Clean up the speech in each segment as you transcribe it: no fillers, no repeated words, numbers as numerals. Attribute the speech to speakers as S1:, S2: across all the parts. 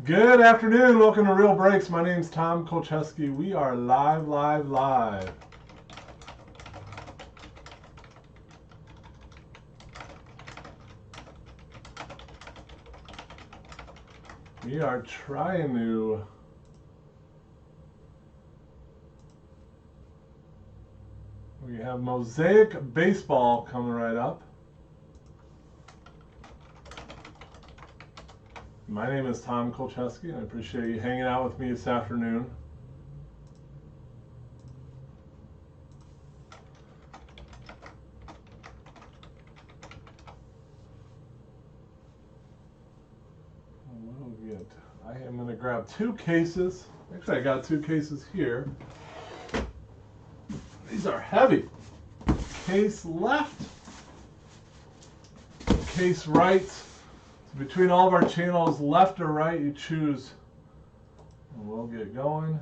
S1: Good afternoon. Welcome to Real Breaks. My name's Tom Kolcheski. We are live. We are trying to we have Mosaic baseball coming right up. My name is Tom Kolcheski, and I appreciate you hanging out with me this afternoon. I am going to grab two cases. Actually, I got two cases here. These are heavy. Case left, case right. Between all of our channels, left or right, you choose. And we'll get going.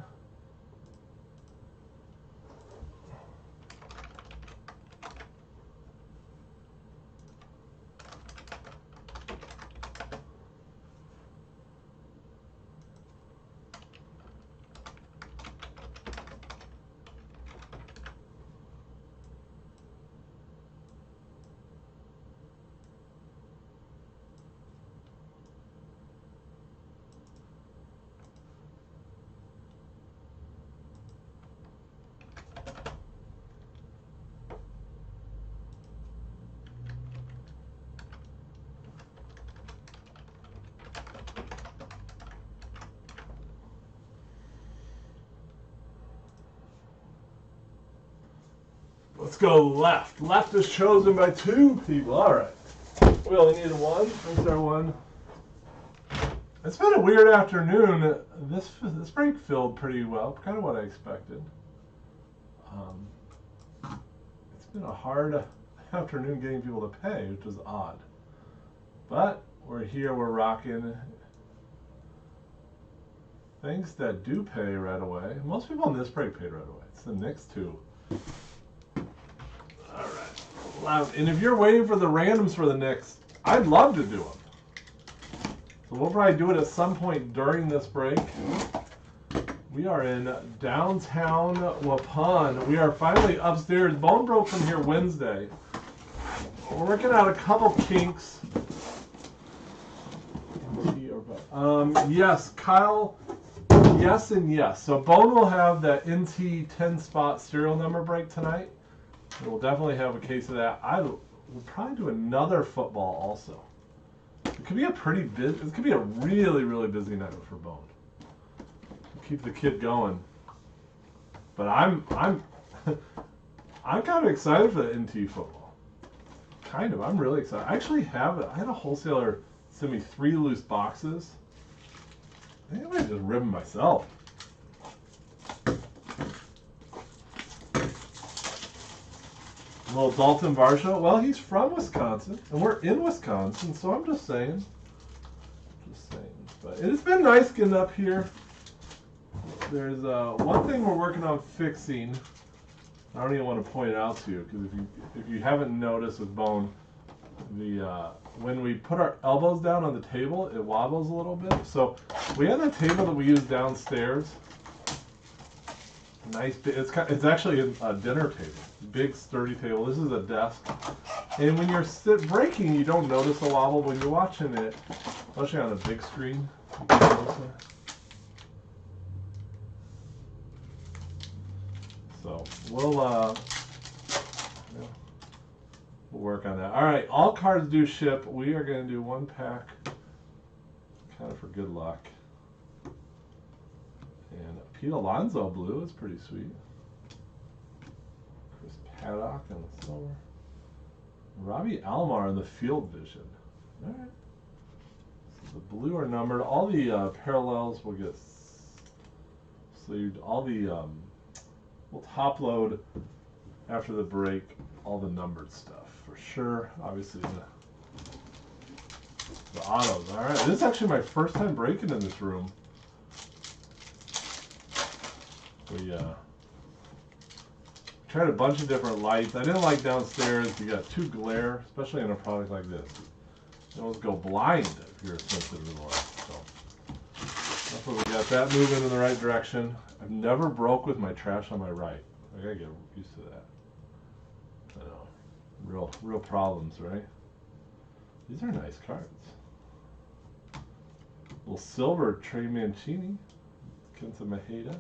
S1: Let's go left. Left is chosen by two people. All right. We only need one. There's our one. It's been a weird afternoon. This break filled pretty well. Kind of what I expected. It's been a hard afternoon getting people to pay, which is odd. But we're here. We're rocking. Things that do pay right away. Most people in this break paid right away. It's the next two. And if you're waiting for the randoms for the Knicks, I'd love to do them. So we'll probably do it at some point during this break. We are in downtown Waupun. We are finally upstairs. Bone broke from here Wednesday. We're working out a couple kinks. Yes, Kyle. Yes and yes. So Bone will have that NT 10-spot serial number break tonight. We'll definitely have a case of that. We'll probably do another football also. It could be a pretty busy. It could be a really, really busy night for Bone. Keep the kid going. But I'm kind of excited for the NT football. Kind of. I'm really excited. I actually have it. I had a wholesaler send me 3 loose boxes. I think I might just rip them myself. Little Dalton Varsho. Well, he's from Wisconsin, and we're in Wisconsin, so I'm just saying. But it's been nice getting up here. There's one thing we're working on fixing. I don't even want to point it out to you, because if you haven't noticed with Bone, when we put our elbows down on the table, it wobbles a little bit. So we have that table that we use downstairs. Nice. It's actually a dinner table. Big sturdy table. This is a desk. And when you're breaking, you don't notice the wobble. When you're watching it, especially on a big screen, you can notice it. So we'll work on that. All right, all cards do ship. We are going to do one pack, kind of for good luck. And Pete Alonso blue is pretty sweet. Chris Paddock in the silver. Robbie Alomar in the field vision. All right. So the blue are numbered. All the parallels will get sleeved. All the we'll top load after the break all the numbered stuff for sure. Obviously the autos. All right. This is actually my first time breaking in this room. We tried a bunch of different lights. I didn't like downstairs. You got too glare, especially in a product like this. You almost go blind if you're sensitive to the light. So Hopefully we got that moving in the right direction. I've never broke with my trash on my right. I gotta get used to that. I know. Real problems, right? These are nice cards. Little silver Trey Mancini. Kenta Maheda.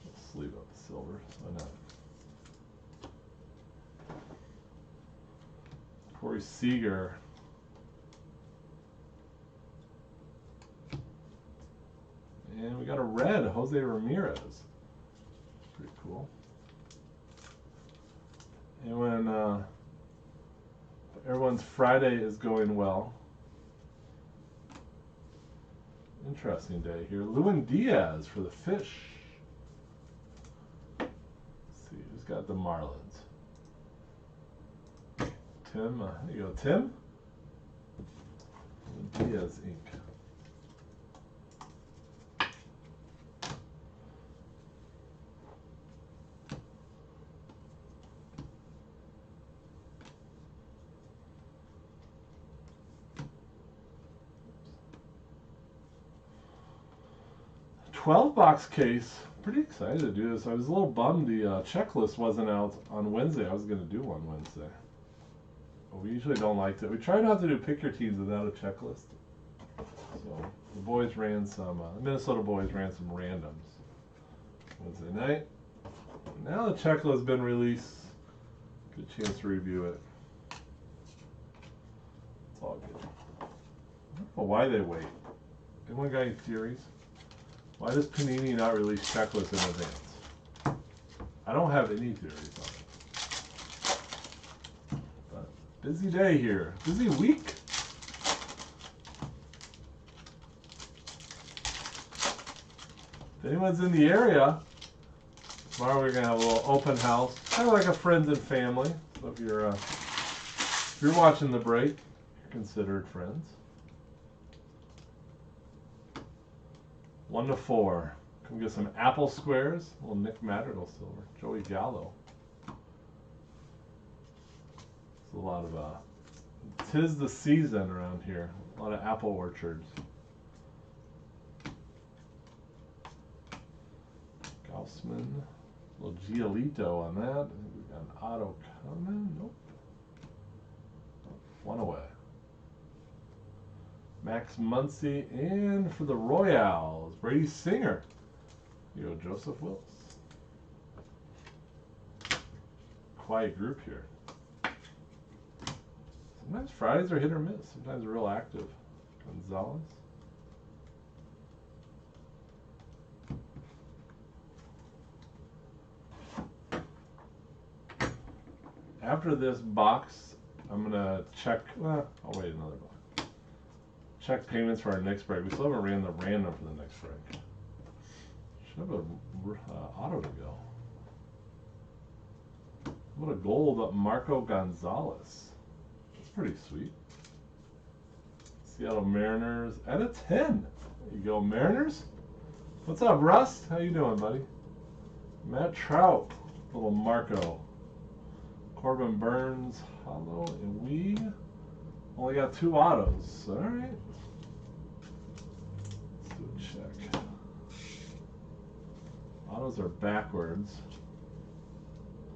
S1: Let's leave up the silver. Why not? Corey Seager. And we got a red, Jose Ramirez. Pretty cool. And when everyone's Friday is going well. Interesting day here. Lewin Diaz for the Fish. Let's see, who's got the Marlins? Tim, there you go, Tim. Diaz Inc. $12 case. Pretty excited to do this. I was a little bummed the checklist wasn't out on Wednesday. I was going to do one Wednesday. But we usually don't like to. We try not to do pick your teams without a checklist. So the boys ran some, the Minnesota boys ran some randoms Wednesday night. Now the checklist has been released. Good chance to review it. It's all good. I don't know why they wait. Anyone got any theories? Why does Panini not release checklists in advance? I don't have any theories on it. But busy day here. Busy week. If anyone's in the area, tomorrow we're going to have a little open house. Kind of like a friends and family. So if you're watching the break, you're considered friends. 1 to 4. Come get some apple squares. A little Nick Madrigal silver. Joey Gallo. It's a lot of, 'tis the season around here. A lot of apple orchards. Gaussman. A little Giolito on that. I think we've got an auto coming. Nope. 1 away. Max Muncy, and for the Royals, Brady Singer. You go, Joseph Wills. Quiet group here. Sometimes Fridays are hit or miss. Sometimes real active. Gonzalez. After this box, I'm gonna check. Well, I'll wait another box. Check payments for our next break. We still haven't ran the random for the next break. Should have a auto to go. What a gold, Marco Gonzalez. That's pretty sweet. Seattle Mariners at a 10. There you go, Mariners. What's up, Russ? How you doing, buddy? Matt Trout, little Marco. Corbin Burns, hollow, and we only got 2 autos. All right. Let's do a check. Autos are backwards.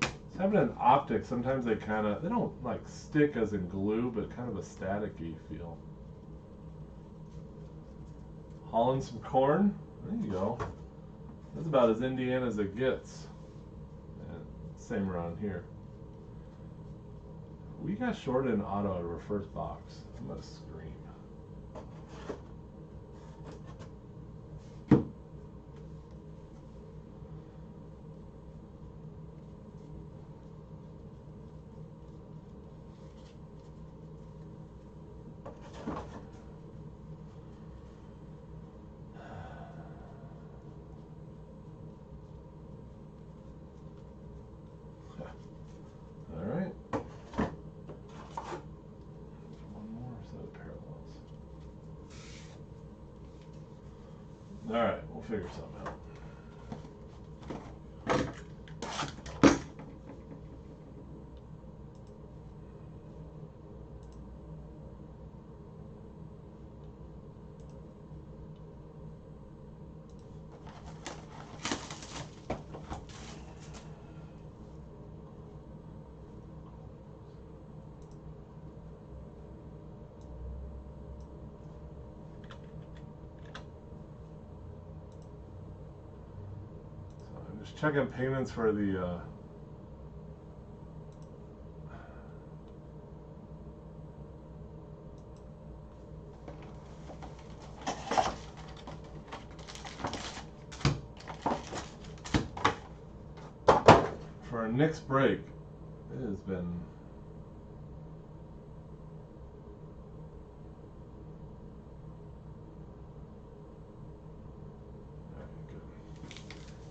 S1: It's having an optic. Sometimes they don't like stick as in glue, but kind of a staticky feel. Hauling some corn. There you go. That's about as Indiana as it gets. And same around here. We got shorted an auto out of our first box. I'm gonna scream. All right. All right, we'll figure something out. Just checking payments for the for our next break. It has been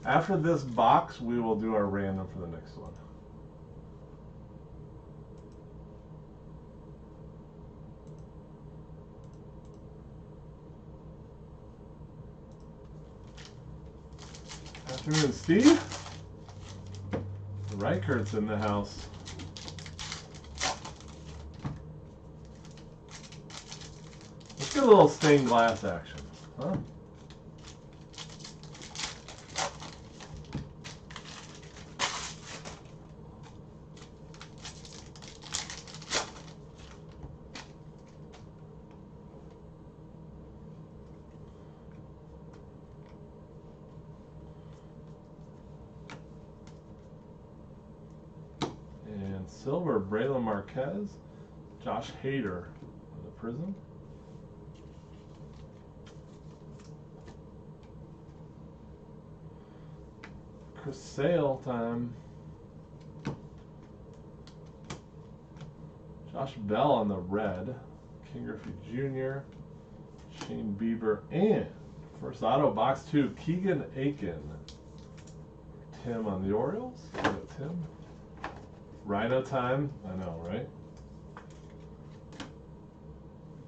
S1: after this box, we will do our random for the next one. Afternoon, Steve. Reichert's in the house. Let's get a little stained glass action, huh? Silver, Braylon Marquez, Josh Hader on the Prism. Chris Sale time. Josh Bell on the red. King Griffey Jr., Shane Bieber, and first auto box 2, Keegan Aiken. Tim on the Orioles. Tim. Rhino time, I know, right?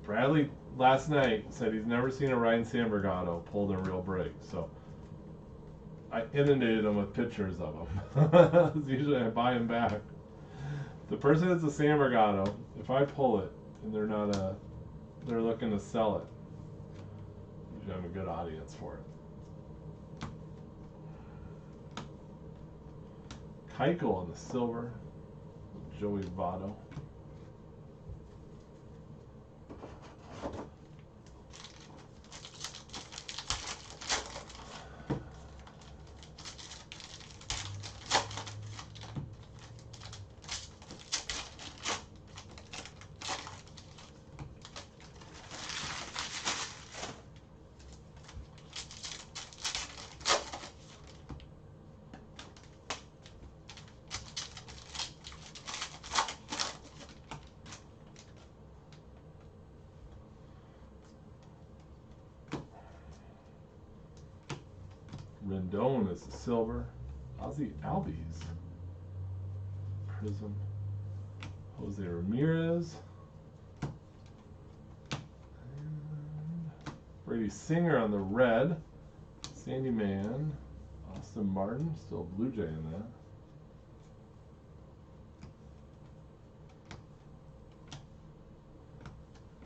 S1: Bradley last night said he's never seen a Ryan Sandberg auto pulled a real break, so I inundated him with pictures of him. Usually I buy him back. The person that's a Sandberg auto, if I pull it and they're looking to sell it, usually I have a good audience for it. Keuchel on the silver. Joey Votto. Rendon is the silver. Ozzie Albies. Prism. Jose Ramirez. And Brady Singer on the red. Sandy Man. Austin Martin. Still a Blue Jay in that.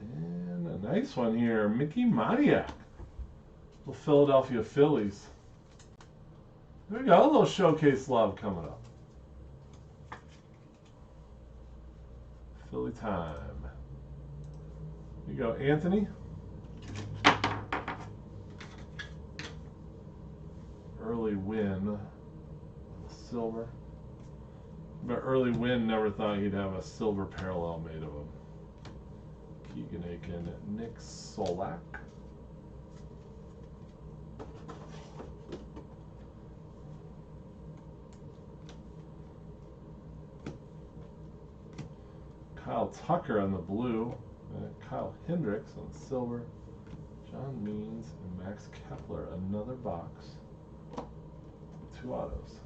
S1: And a nice one here. Mickey Moniak. The Philadelphia Phillies. There we go, a little showcase love coming up. Philly time. Here you go, Anthony. Early win. Silver. But early win never thought he'd have a silver parallel made of him. Keegan Aiken, Nick Solak. Kyle Tucker on the blue, Kyle Hendricks on the silver, John Means and Max Kepler, another box, 2 autos.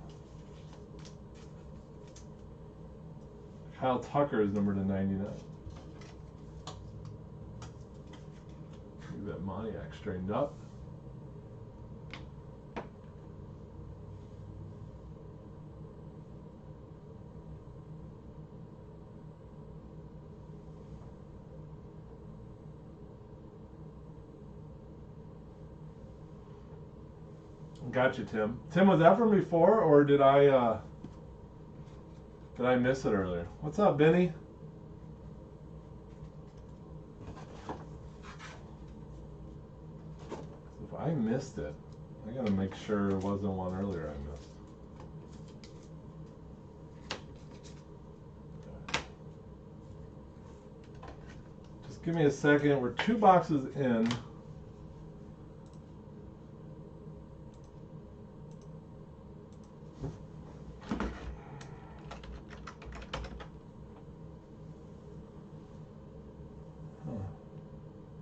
S1: Kyle Tucker is numbered to 99. Look at that Moniak straightened up. Gotcha, Tim. Tim, was that from before, or did I miss it earlier? What's up, Benny? If I missed it, I gotta make sure it wasn't one earlier I missed. give me a second. We're 2 boxes in.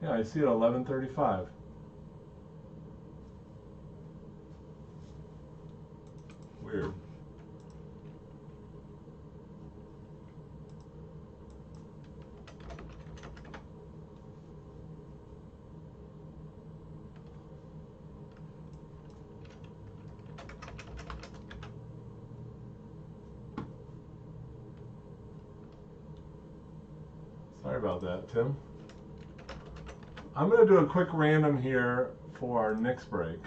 S1: Yeah, I see it 11:35. Weird. Sorry about that, Tim. I'm going to do a quick random here for our Knicks break.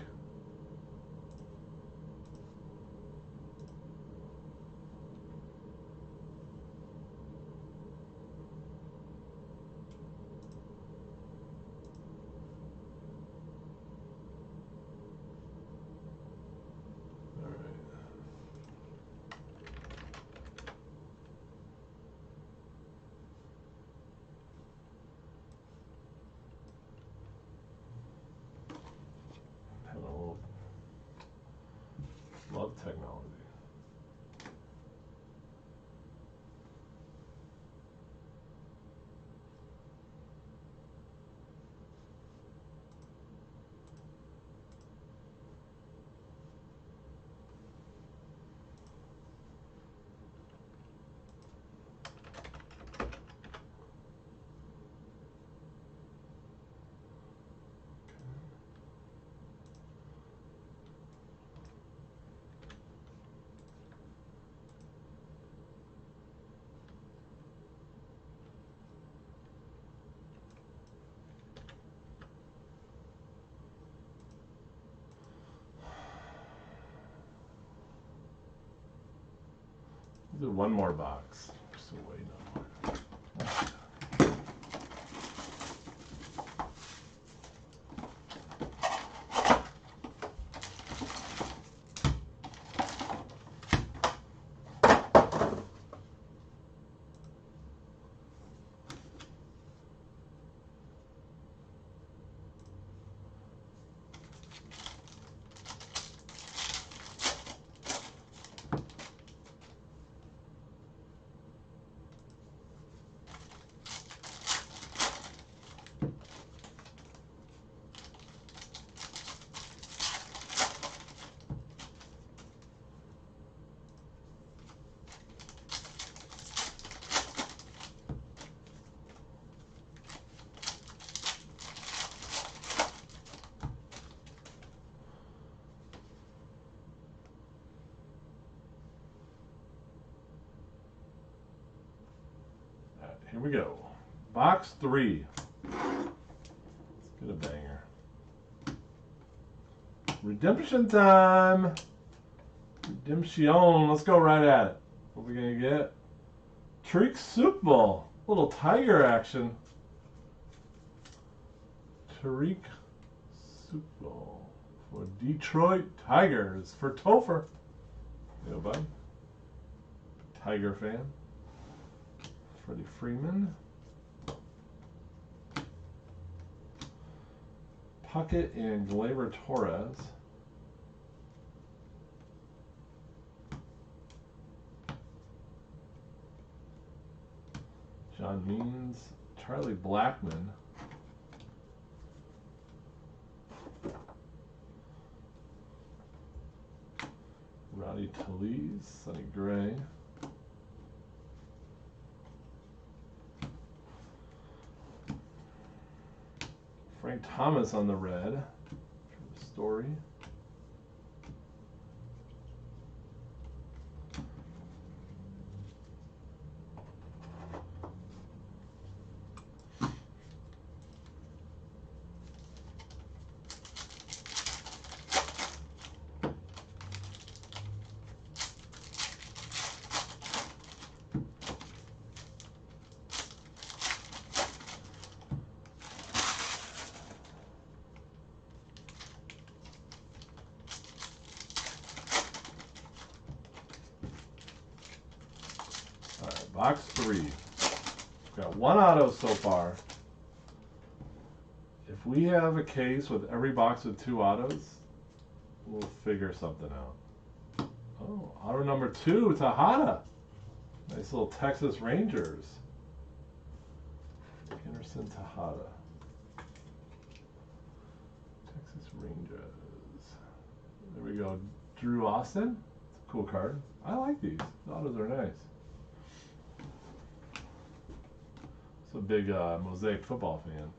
S1: Love technology. We'll do one more box. Still waiting on one. Here we go. Box 3. Let's get a banger. Redemption time. Redemption. Let's go right at it. What are we going to get? Tariq Soup Bowl. Little Tiger action. Tariq Soup Bowl for Detroit Tigers for Topher. Yo, bud. Tiger fan. Freddie Freeman. Puckett and Gleyber Torres. John Means. Charlie Blackmon. Roddy Talese. Sonny Gray. Frank Thomas on the red. Story. Box 3. Got one auto so far. If we have a case with every box with 2 autos, we'll figure something out. Oh, auto number 2, Tejada. Nice little Texas Rangers. Anderson Tejada. Texas Rangers. There we go. Drew Austin. It's a cool card. I like these. The autos are nice. It's a big Mosaic football fan.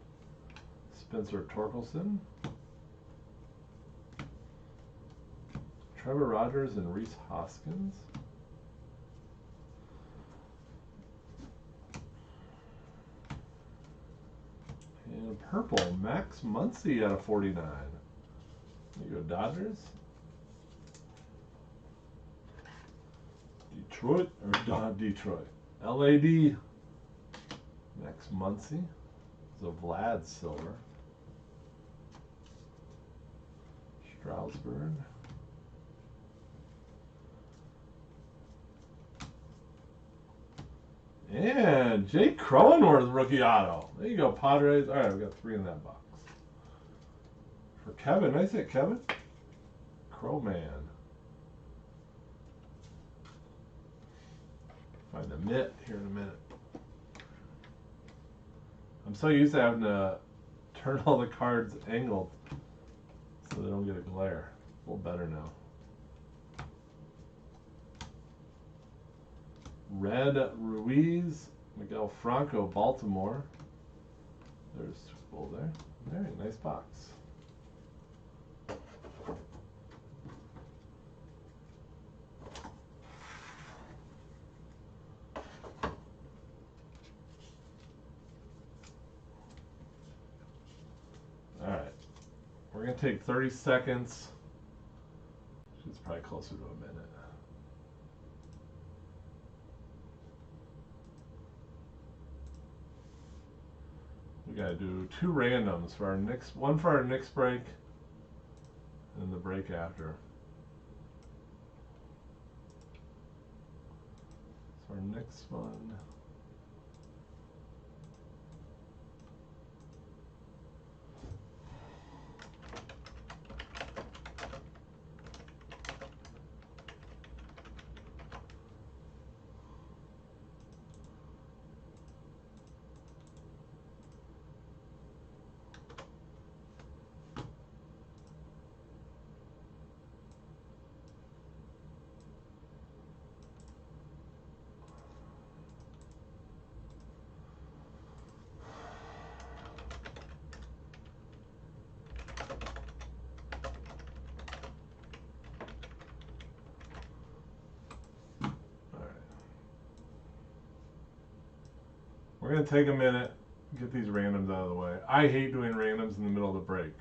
S1: Spencer Torkelson. Trevor Rogers and Reese Hoskins. And purple, Max Muncy out of 49. There you go, Dodgers. Detroit, or Detroit. LAD, Max Muncy. It's a Vlad silver. Strasburg. And Jake Cronenworth rookie auto. There you go, Padres. All right, we got 3 in that box. For Kevin, nice hit, Kevin. Crowman. Find the mitt here in a minute. I'm so used to having to turn all the cards angled so they don't get a glare. A little better now. Red Ruiz, Miguel Franco, Baltimore. There's Super Bowl there. Very nice box. All right, we're gonna take 30 seconds. It's probably closer to a minute. We gotta do 2 randoms for our next, one for our next break and the break after. So our next one. We're going to take a minute, get these randoms out of the way. I hate doing randoms in the middle of the break,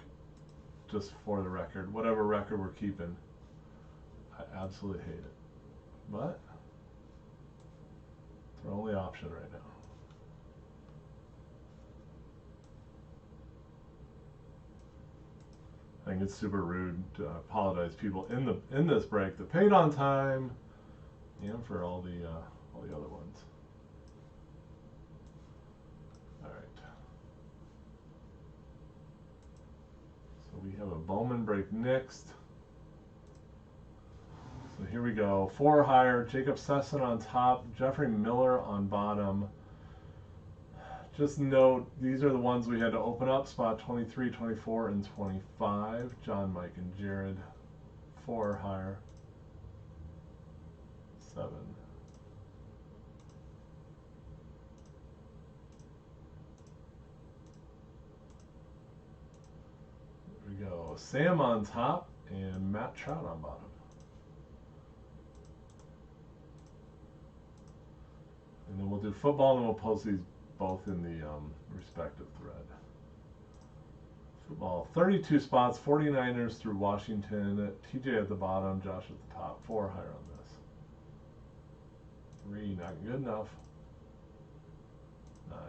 S1: just for the record. Whatever record we're keeping, I absolutely hate it. But it's our only option right now. I think it's super rude to apologize people in this break that paid on time and for all the other ones. We have a Bowman break next. So here we go. 4 or higher. Jacob Sesson on top. Jeffrey Miller on bottom. Just note, these are the ones we had to open up. Spot 23, 24, and 25. John, Mike, and Jared. 4 or higher. 7. We go Sam on top and Matt Trout on bottom. And then we'll do football and then we'll post these both in the respective thread. Football, 32 spots, 49ers through Washington, TJ at the bottom, Josh at the top. 4 higher on this. 3, not good enough. 9.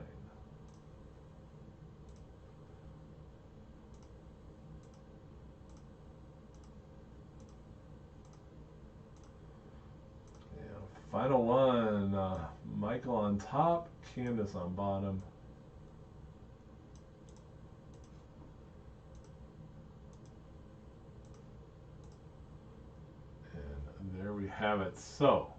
S1: Final one, Michael on top, Candace on bottom. we have it. So,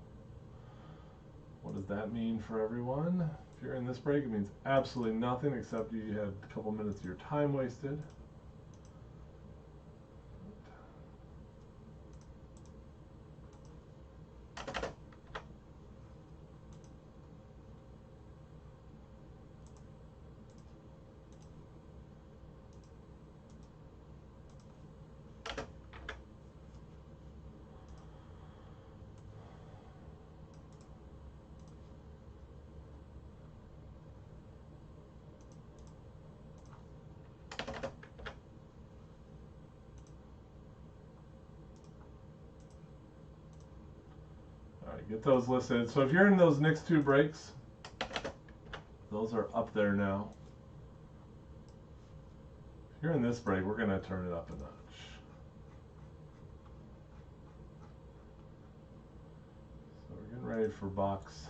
S1: what does that mean for everyone? If you're in this break, it means absolutely nothing except you had a couple minutes of your time wasted. Get those listed. So if you're in those next two breaks, those are up there now. If you're in this break, we're going to turn it up a notch. So we're getting ready for box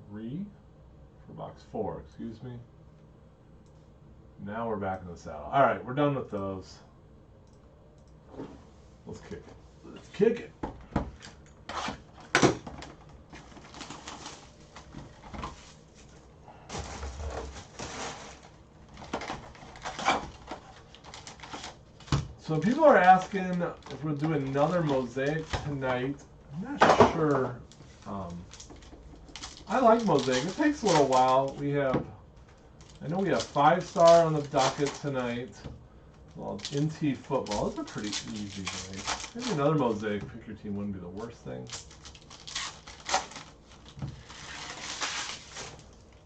S1: 3, for box 4, excuse me. Now we're back in the saddle. All right, we're done with those. Let's kick it. Let's kick it. So people are asking if we'll do another Mosaic tonight. I'm not sure. I like Mosaic. It takes a little while. I know we have 5-star on the docket tonight. Well, NT football. Those are pretty easy, right? Maybe another Mosaic pick your team wouldn't be the worst thing.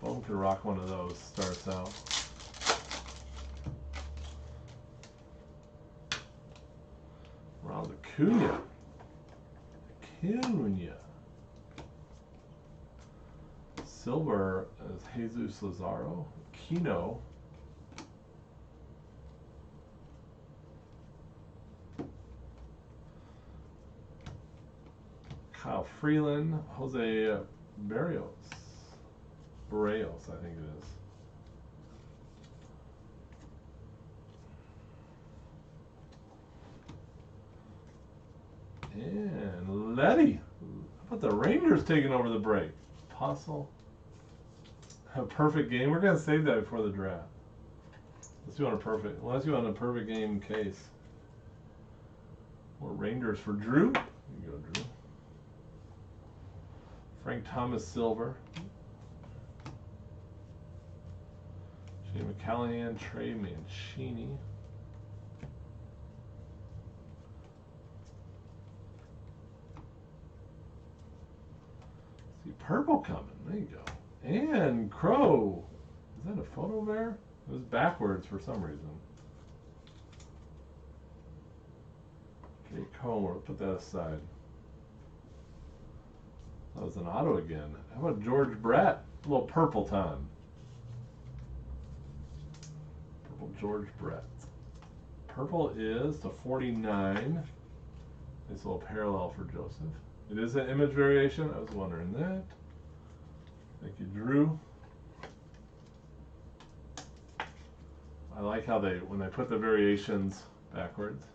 S1: Boom could rock one of those. Starts out. Ronald Acuna. Silver is Jesus Lazaro. Kino. Kyle Freeland, Jose Barrios, I think it is. And Letty. How about the Rangers taking over the break? Apostle. A perfect game. We're going to save that before the draft. Unless you want a perfect game case. Or Rangers for Drew. Here you go, Drew. Frank Thomas Silver. Shane McCallahan, Trey Mancini. See purple coming. There you go. And Crow. Is that a photo there? It was backwards for some reason. Okay, Comer. Put that aside. That was an auto again. How about George Brett? A little purple time. Purple George Brett. Purple is to 49. Nice little parallel for Joseph. It is an image variation. I was wondering that. Thank you, Drew. I like how when they put the variations backwards.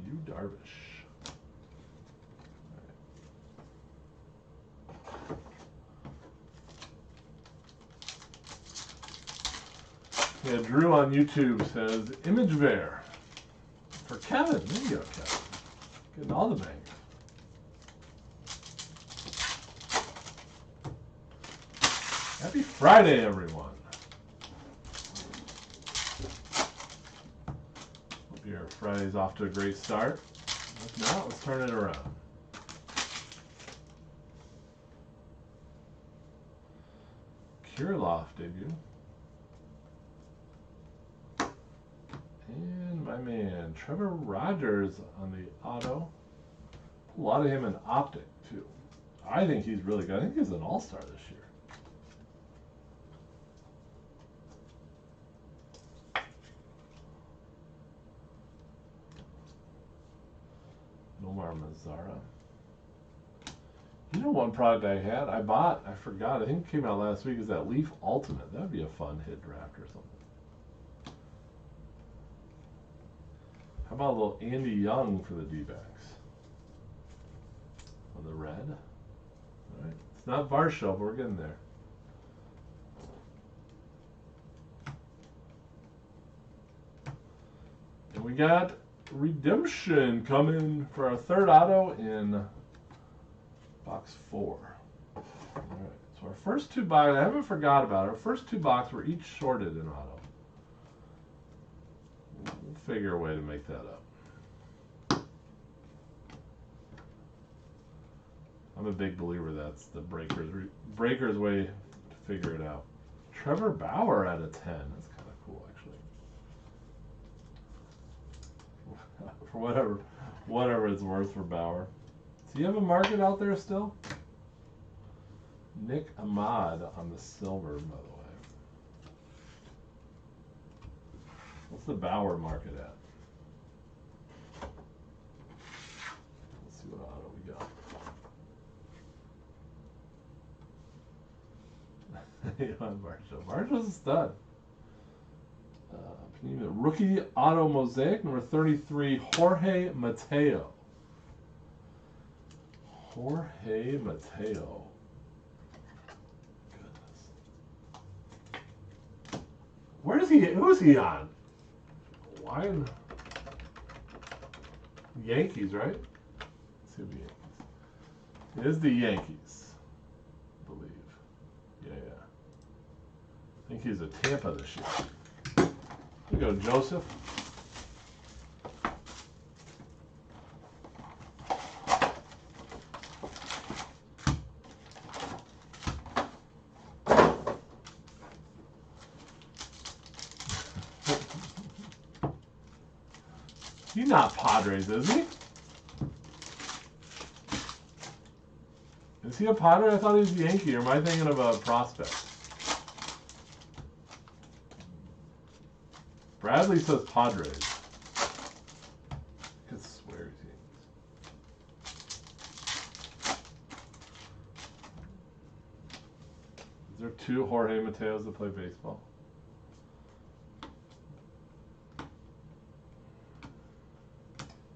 S1: You Darvish. Yeah, Drew on YouTube says image ver for Kevin. There you go, Kevin. Getting all the bangers. Happy Friday, everyone. Hope your Friday's off to a great start. If not, let's turn it around. Kirilloff debut. And my man, Trevor Rogers on the auto. A lot of him in optic, too. I think he's really good. I think he's an all-star this year. Nomar Mazara. You know one product I forgot, I think it came out last week, is that Leaf Ultimate. That'd be a fun hit draft or something. How about a little Andy Young for the D-backs? On the red. All right. It's not Varsho, but we're getting there. And we got Redemption coming for our third auto in box 4. All right. So our first two boxes, I haven't forgot about it. Our first two boxes were each shorted in auto. We'll figure a way to make that up. I'm a big believer that's the breaker's way to figure it out. Trevor Bauer at a 10. That's kind of cool, actually. For whatever it's worth for Bauer. Do you have a market out there still? Nick Ahmad on the silver, by the way. What's the Bauer market at? Let's see what auto we got. Varsho's a stud. Panini rookie auto mosaic number 33, Jorge Mateo. Jorge Mateo. Goodness. Where is he? Who's he on? Why? Yankees, right? Let's see the Yankees. It is the Yankees, I believe. Yeah. I think he's a Tampa this year. Here we go, Joseph. He's not Padres, is he? Is he a Padre? I thought he was a Yankee. Or am I thinking of a prospect? Bradley says Padres. I could swear he's Yankees. Is there two Jorge Mateos that play baseball?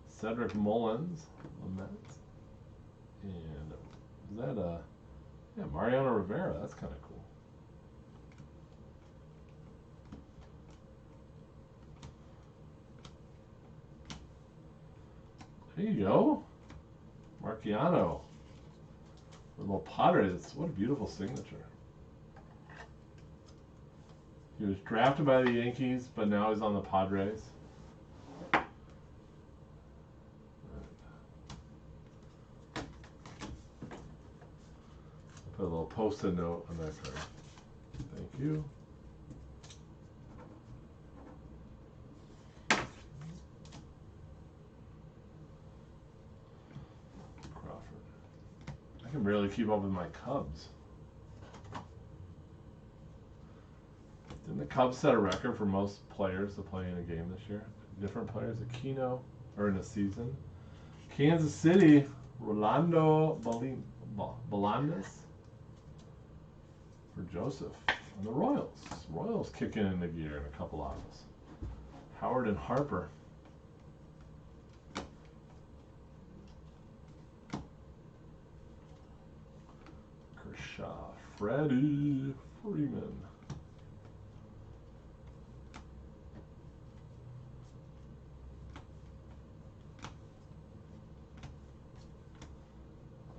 S1: Cedric Mullins, the Mets. And is that yeah, Mariano Rivera? That's kind of cool. There you go. Marciano. A little Padres. What a beautiful signature. He was drafted by the Yankees, but now he's on the Padres. Put a little post-it note on that card. Thank you. Crawford. I can barely keep up with my Cubs. Didn't the Cubs set a record for most players to play in a game this year? Different players, Aquino, or in a season. Kansas City, Rolando Belandes for Joseph. And the Royals. Royals kicking into gear in a couple autos. Howard and Harper. Kershaw. Freddie Freeman.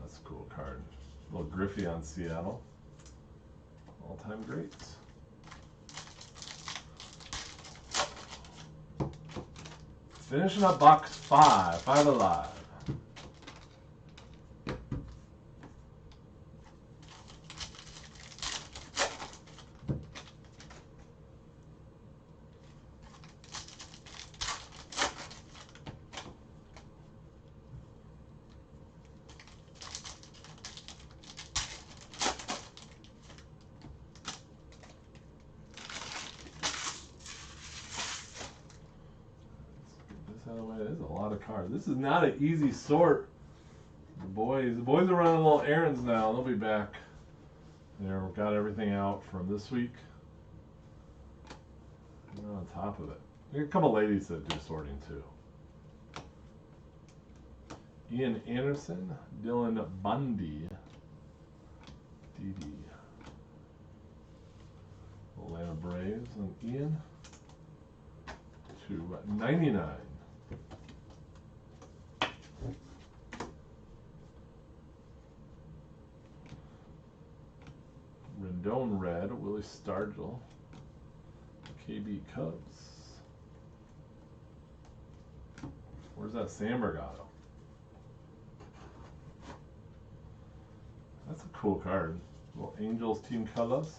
S1: That's a cool card. A little Griffey on Seattle. All-time greats. Finishing up box 5. 5 alive. There's a lot of cards. This is not an easy sort. The boys are running little errands now. They'll be back. There, we've got everything out from this week. We're on top of it. We got a couple ladies that do sorting too. Ian Anderson, Dylan Bundy, DD. Atlanta Braves and Ian to 99. Rendon red, Willie Stargell, KB Cubs. Where's that Sam Bergato? That's a cool card. Little Angels team colors.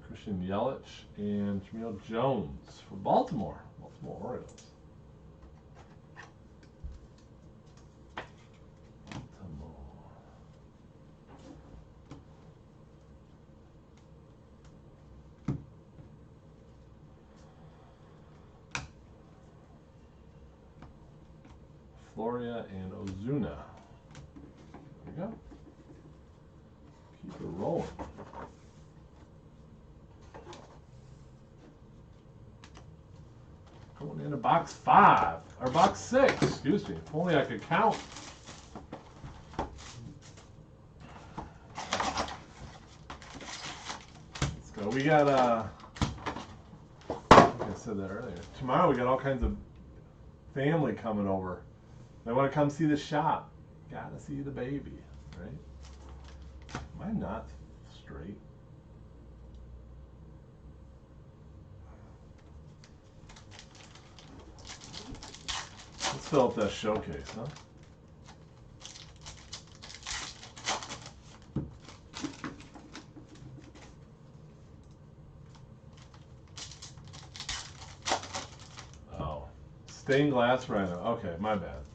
S1: Christian Yelich and Jamil Jones for Baltimore Orioles. Floria and Ozuna. There we go. Keep it rolling. Going into box 5, or box 6, excuse me. If only I could count. Let's go. We got, like I said that earlier, tomorrow we got all kinds of family coming over. They want to come see the shop. Gotta see the baby, right? Am I not straight? Let's fill up that showcase, huh? Oh, stained glass rhino. Okay, my bad.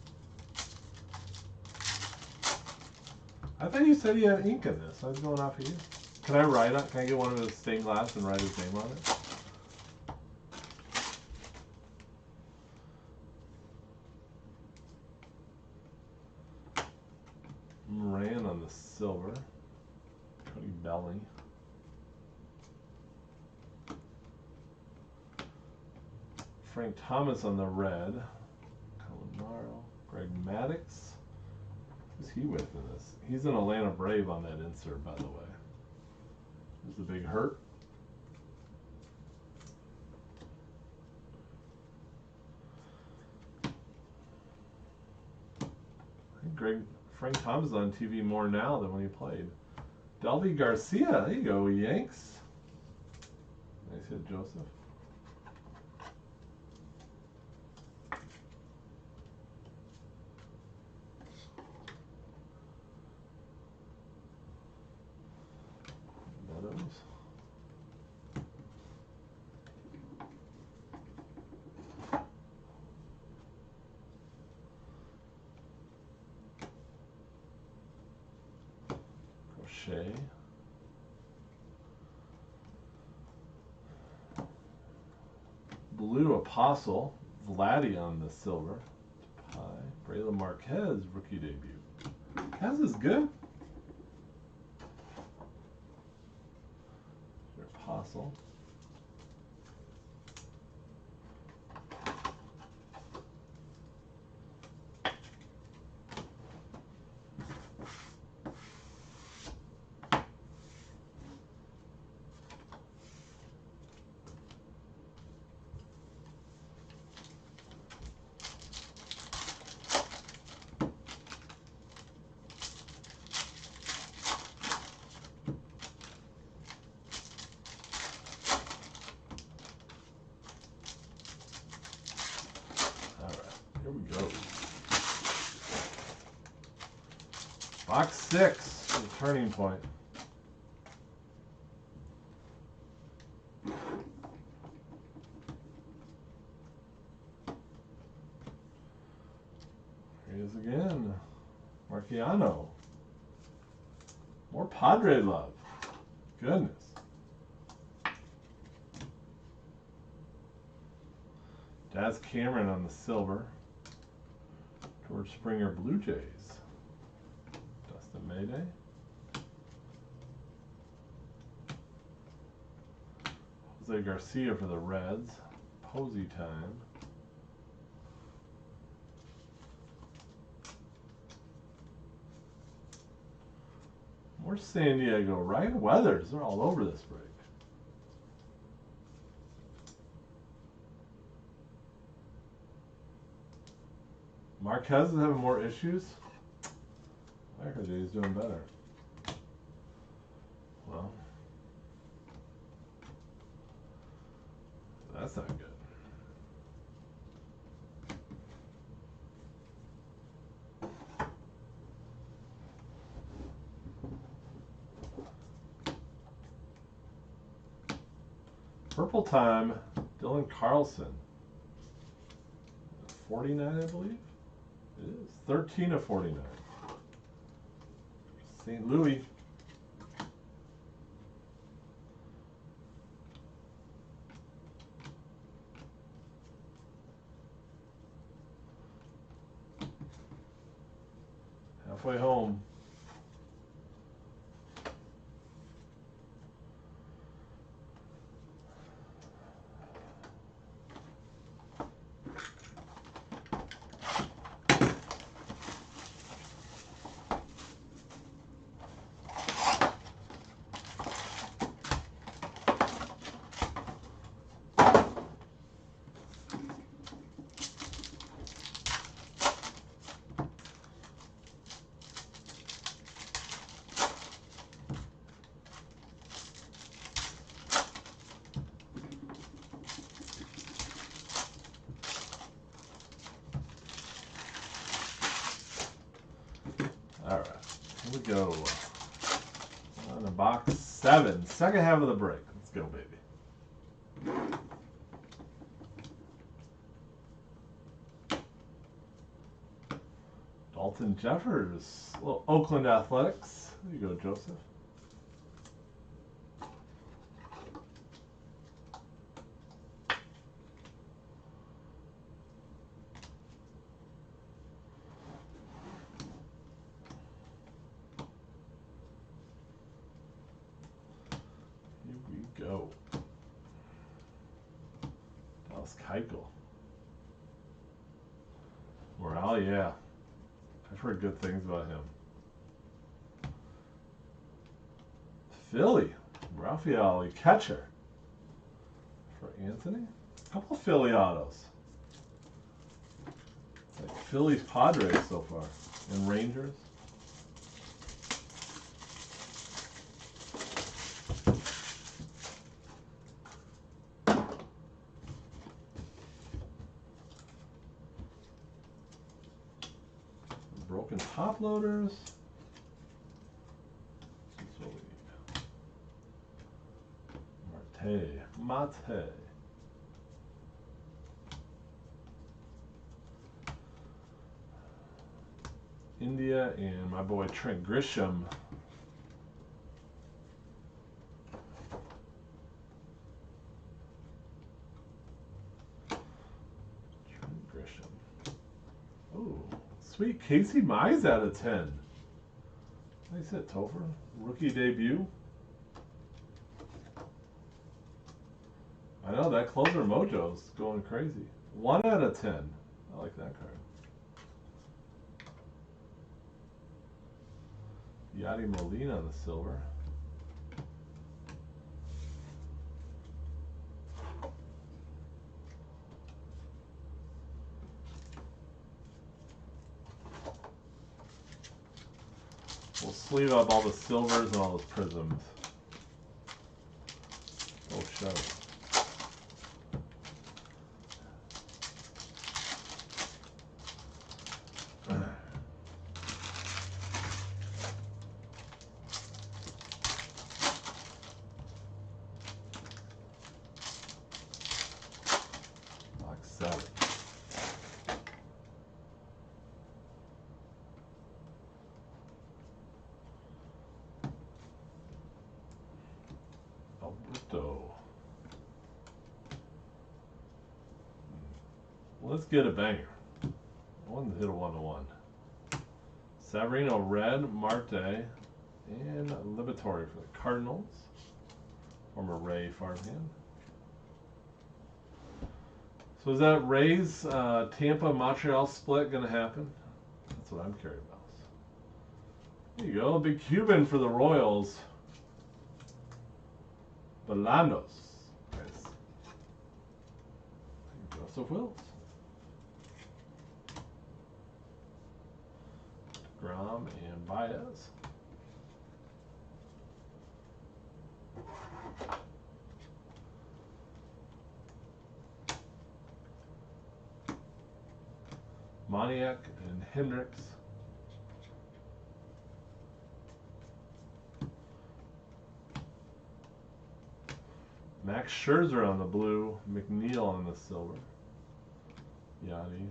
S1: I thought you said you had ink in this. I was going off of you. Can I write on? Can I get one of those stained glass and write his name on it? Moran on the silver. Cody Belly. Frank Thomas on the red. Colonaro. Greg Maddux. Who's he with in this? He's an Atlanta Brave on that insert, by the way. There's the big hurt. I think Frank Thomas is on TV more now than when he played. Delby Garcia, there you go, Yanks. Nice hit, Joseph. Crochet. Blue Apostle, Vladdy on the silver. Pie. Braylon Marquez, rookie debut. Marquez is good. Your Apostle. Here we go. Box 6, the turning point. Here he is again. Marciano. More Padre love. Goodness. Daz Cameron on the silver. George Springer Blue Jays. Dustin Mayday. Jose Garcia for the Reds. Posey time. More San Diego. Ryan Weathers. They're all over this break. Marquez is having more issues. I heard he's doing better. Well, that's not good. Purple time, Dylan Carlson. 49, I believe. It is 13 of 49. St. Louis. Halfway home. Alright, here we go. On to box 7, second half of the break. Let's go, baby. Dalton Jeffers, little Oakland Athletics. There you go, Joseph. Go. Dallas Keuchel. Morale, yeah. I've heard good things about him. Philly. Rafael, catcher. For Anthony. A couple of Philly autos. It's like Phillies Padres so far. And Rangers. Broken top loaders. That's what we need. Mate. India and my boy Trent Grisham. Sweet, Casey Mize out of 10. Nice hit, Topher. Rookie debut. I know, that closer mojo's going crazy. 1 out of 10. I like that card. Yadi Molina on the silver. We'll sleeve up all the silvers and all those prisms. Oh, show. Box 7. Let's get a banger. I wanted to hit a 1-1. Severino red, Marte, and Liberatore for the Cardinals. Former Ray farmhand. So is that Rays Tampa Montreal split going to happen? That's what I'm curious about. There you go, big Cuban for the Royals. Bolanos. Nice. Joseph Wills. Grom and Baez. Mosaic and Hendricks. Max Scherzer on the blue, McNeil on the silver. Yachty.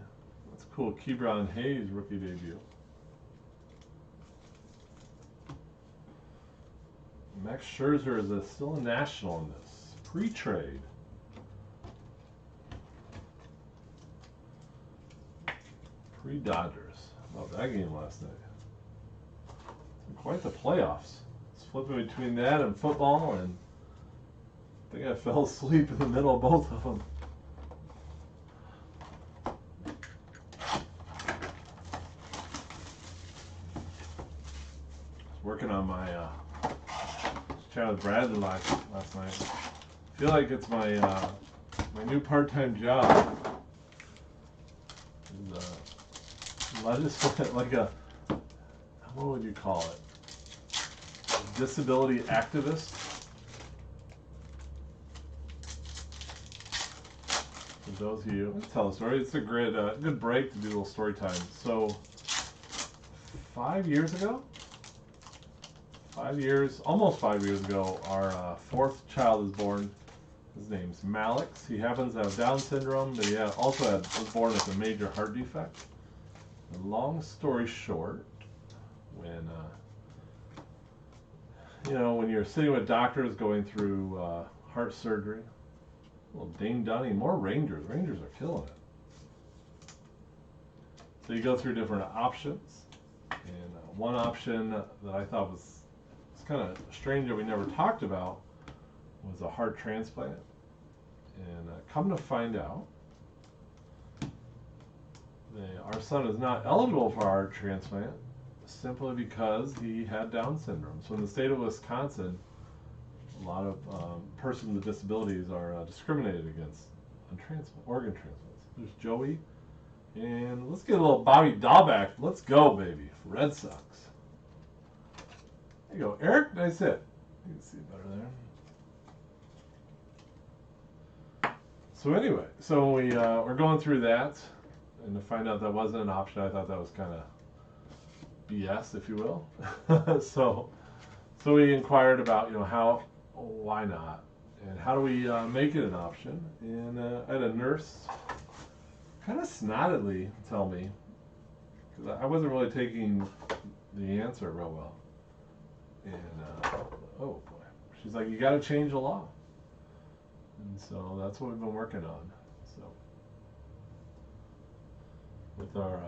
S1: That's cool. Kebron Hayes rookie debut. Max Scherzer is still a national in this. Pre-trade. Pre-Dodgers. Love that game last night. Quite the playoffs. It's flipping between that and football, and I think I fell asleep in the middle of both of them. I was working on my chat with Bradley last night. I feel like it's my my new part-time job. Legislative, like a, what would you call it? A disability activist. For those of you, let's tell a story. It's a good break to do a little story time. So, 5 years ago, almost 5 years ago, our fourth child was born. His name's Malix. He happens to have Down syndrome, but he also was born with a major heart defect. And long story short, when when you're sitting with doctors going through heart surgery, well, Dane Dunning, more Rangers. Rangers are killing it. So you go through different options, and one option that I thought was kind of strange that we never talked about was a heart transplant. And come to find out, our son is not eligible for a heart transplant simply because he had Down syndrome. So in the state of Wisconsin, a lot of persons with disabilities are discriminated against on organ transplants. There's Joey, and let's get a little Bobby Dahlbeck. Let's go, baby. Red Sox. There you go, Eric. Nice hit. You can see better there. So anyway, so we're going through that, and to find out that wasn't an option, I thought that was kind of BS, if you will. so we inquired about why not, and how do we make it an option? And I had a nurse kind of snottedly tell me, because I wasn't really taking the answer real well, and oh boy, she's like, you got to change the law. And so that's what we've been working on. So with our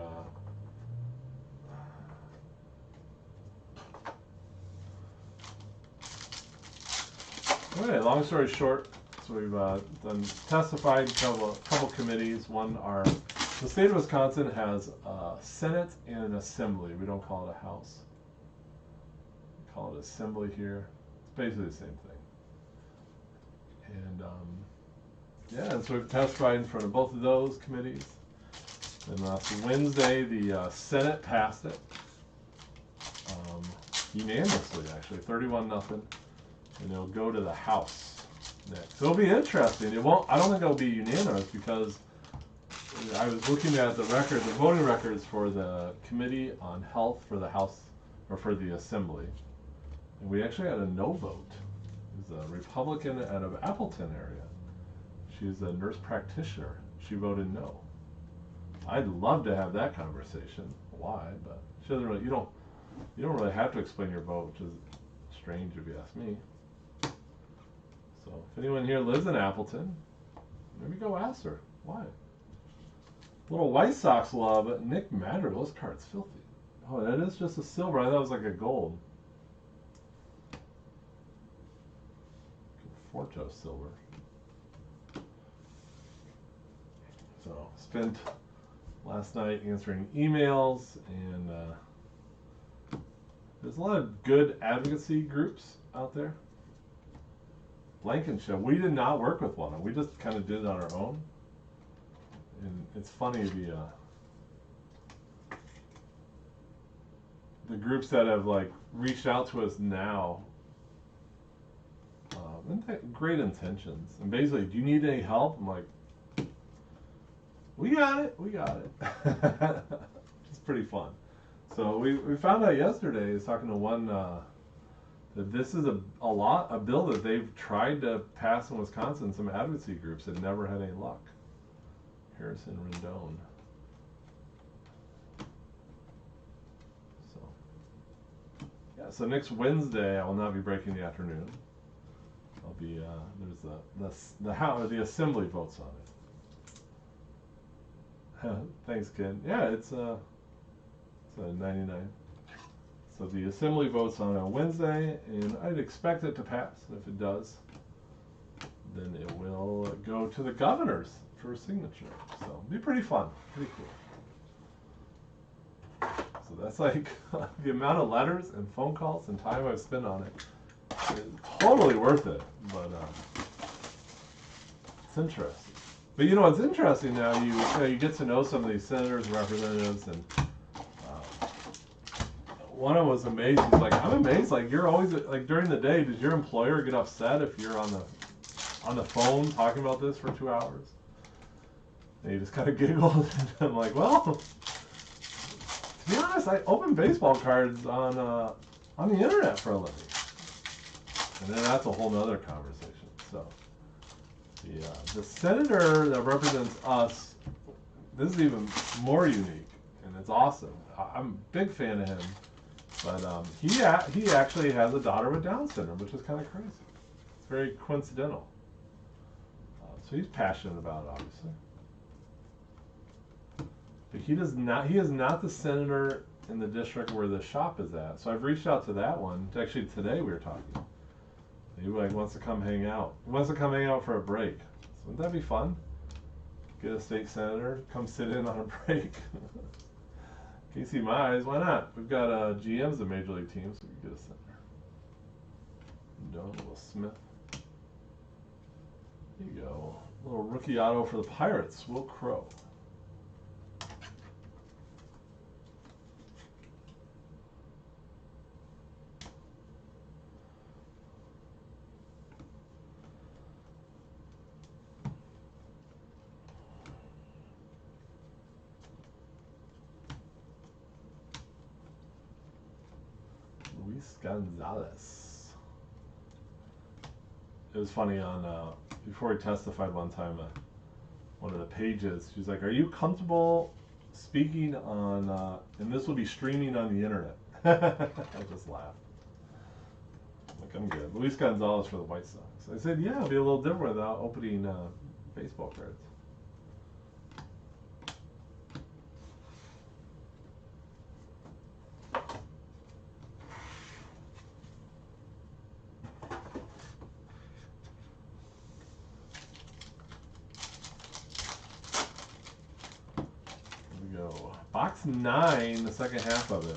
S1: okay, long story short, so we've done testified in a couple committees. The state of Wisconsin has a Senate and an Assembly. We don't call it a House. We call it Assembly here. It's basically the same thing. And and so we've testified in front of both of those committees. And last Wednesday, the Senate passed it unanimously, actually, 31-0, and it'll go to the House next. So it'll be interesting. It won't. I don't think it'll be unanimous because I was looking at the voting records for the Committee on Health for the House or for the Assembly, and we actually had a no vote. It was a Republican out of Appleton area. She's a nurse practitioner. She voted no. I'd love to have that conversation. Why? But she doesn't really. You don't really have to explain your vote, which is strange if you ask me. So if anyone here lives in Appleton, maybe go ask her. Why? Little White Sox love. Nick Madrigal. This card's filthy. Oh, that is just a silver. I thought it was like a gold. Forto silver. So spent last night answering emails, and there's a lot of good advocacy groups out there. Blankenship, we did not work with one. We just kind of did it on our own. And it's funny, the groups that have like reached out to us now, great intentions. And basically, do you need any help? I'm like, we got it. It's pretty fun. So we found out yesterday, I was talking to one, that this is a bill that they've tried to pass in Wisconsin. Some advocacy groups that never had any luck. Harrison Rendon. So yeah, so next Wednesday I will not be breaking the afternoon. I'll be there's the assembly votes on it. Thanks, kid. Yeah, it's a 99. So the assembly votes on a Wednesday, and I'd expect it to pass. If it does, then it will go to the governors for a signature. So it'll be pretty fun, pretty cool. So that's like the amount of letters and phone calls and time I've spent on it. It's totally worth it, but it's interesting. But you know what's interesting now? You get to know some of these senators, representatives, and one of them was amazed. He's like, I'm amazed. Like, you're always like during the day. Does your employer get upset if you're on the phone talking about this for 2 hours? And he just kind of giggled. And I'm like, well, to be honest, I open baseball cards on the internet for a living. And then that's a whole nother conversation. So the senator that represents us, this is even more unique, and it's awesome. I'm a big fan of him. But he actually has a daughter with Down syndrome, which is kind of crazy. It's very coincidental. So he's passionate about it, obviously. But he is not the senator in the district where the shop is at. So I've reached out to that one. Actually, today we were talking. He wants to come hang out. He wants to come hang out for a break. So wouldn't that be fun? Get a state senator, come sit in on a break. Casey Mize, why not? We've got GMs of Major League teams, so we can get a center. Will Smith. There you go. A little rookie auto for the Pirates, Will Crow. Luis Gonzalez. It was funny before he testified one time, one of the pages, she's like, are you comfortable speaking on, and this will be streaming on the internet? I just laughed. Like, I'm good. Luis Gonzalez for the White Sox. I said, yeah, it'll be a little different without opening baseball cards. Box 9, the second half of it.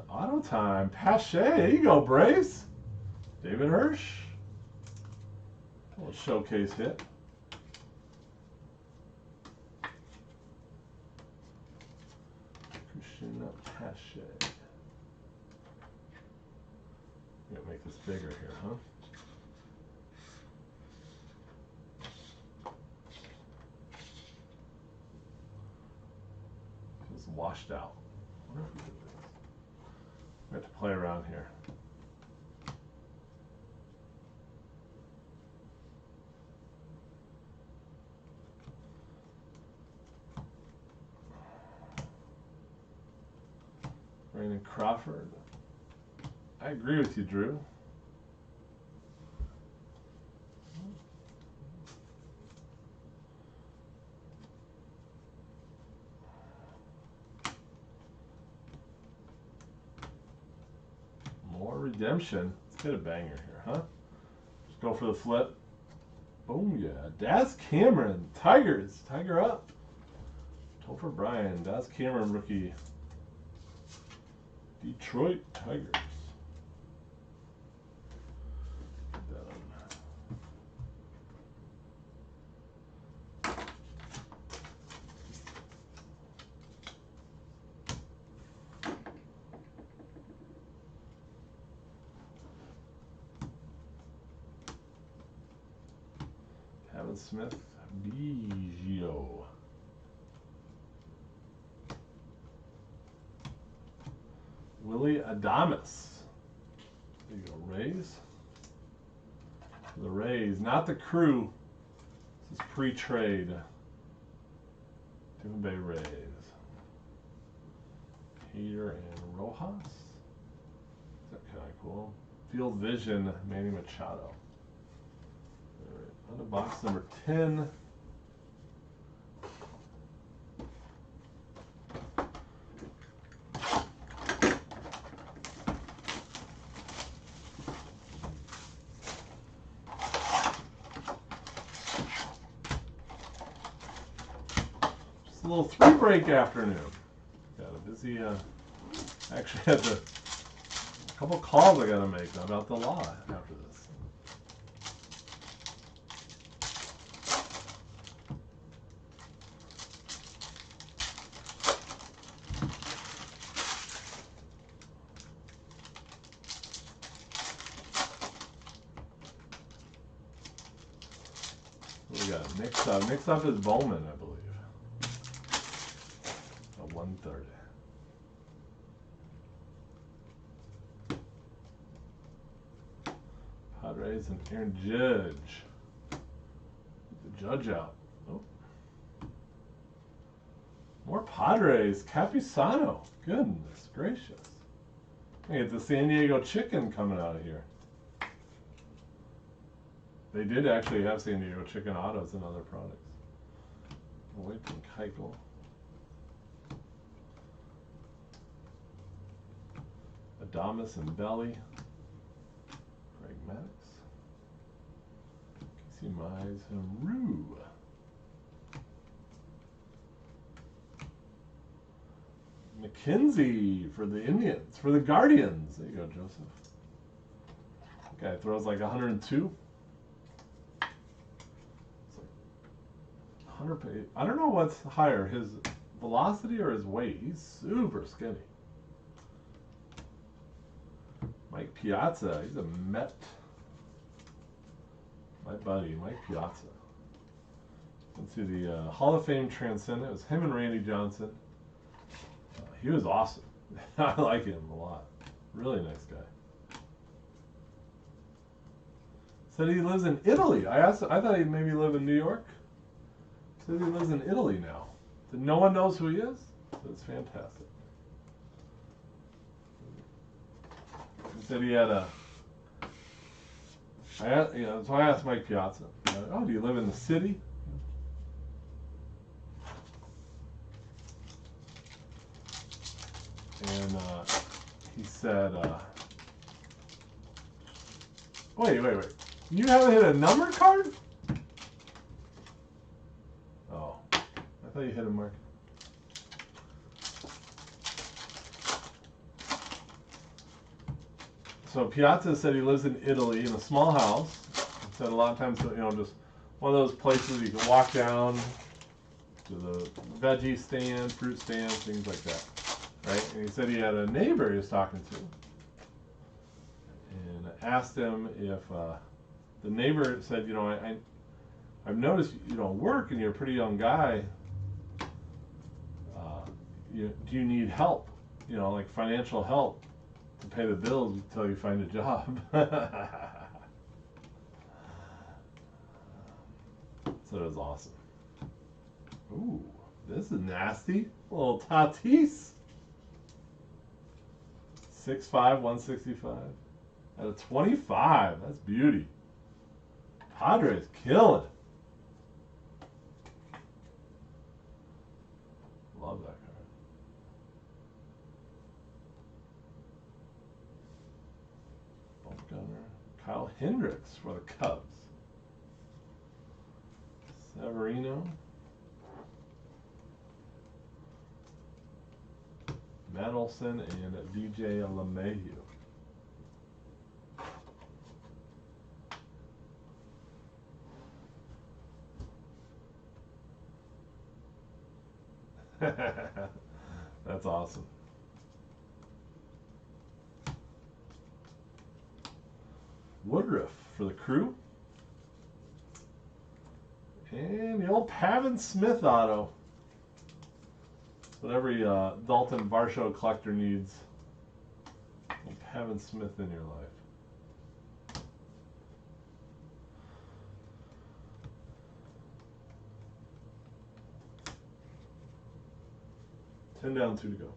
S1: Auto time. Pache. There you go, Braves. David Hirsch. A little showcase hit. Christian Pache. I'm going to make this bigger here, huh? Feels washed out. We have to play around here. Brandon Crawford. I agree with you, Drew. More redemption. Let's get a banger here, huh? Just go for the flip. Boom, yeah. Daz Cameron. Tigers. Tiger up. Topher Bryan. Daz Cameron, rookie. Detroit Tigers. Put that on. Kevin Smith, Biggio. Willie Adames. There you go, Rays. The Rays, not the Crew. This is pre-trade. Tampa Bay Rays. Peter and Rojas. That's kind of cool. Field Vision, Manny Machado. All right, on to box number 10. Just a little 3-break afternoon. Got a busy, actually had a couple calls I got to make about the law after this. What we got? Next up is Bowman, I believe. At 130. Padres and Aaron Judge. Get the Judge out. Oh. More Padres. Capisano. Goodness gracious. I get the San Diego Chicken coming out of here. They did actually have San Diego Chicken autos and other products. Wait from Keuchel. Adames and Belly. Greg Maddox. Casey Mize and Rue. McKenzie for the Indians, for the Guardians. There you go, Joseph. Guy throws like 102. It's like 100. I don't know what's higher, his velocity or his weight. He's super skinny. Mike Piazza, he's a Met. My buddy, Mike Piazza. Let's see the Hall of Fame Transcendent. It was him and Randy Johnson. He was awesome. I like him a lot. Really nice guy. Said he lives in Italy. I thought he maybe lived in New York. Said he lives in Italy now. No one knows who he is. That's fantastic. He said he had so I asked Mike Piazza, oh, do you live in the city? And he said, wait. You haven't hit a number card? Oh, I thought you hit a mark. So Piazza said he lives in Italy in a small house. He said a lot of times, just one of those places you can walk down to the veggie stand, fruit stand, things like that. Right? And he said he had a neighbor he was talking to. And I asked him if the neighbor said, I've noticed you don't work and you're a pretty young guy. Do you need help? Like financial help to pay the bills until you find a job. So it was awesome. Ooh, this is nasty. A little Tatis. 6'5", 165. At a 25, that's beauty. Padres killing it. Love that card. Bump gunner. Kyle Hendricks for the Cubs. Severino. Matt Olson and DJ LeMahieu. That's awesome. Woodruff for the Crew. And the old Pavin Smith auto. What every Dalton Varsho collector needs. Old Pavin Smith in your life. Ten down, 2 to go.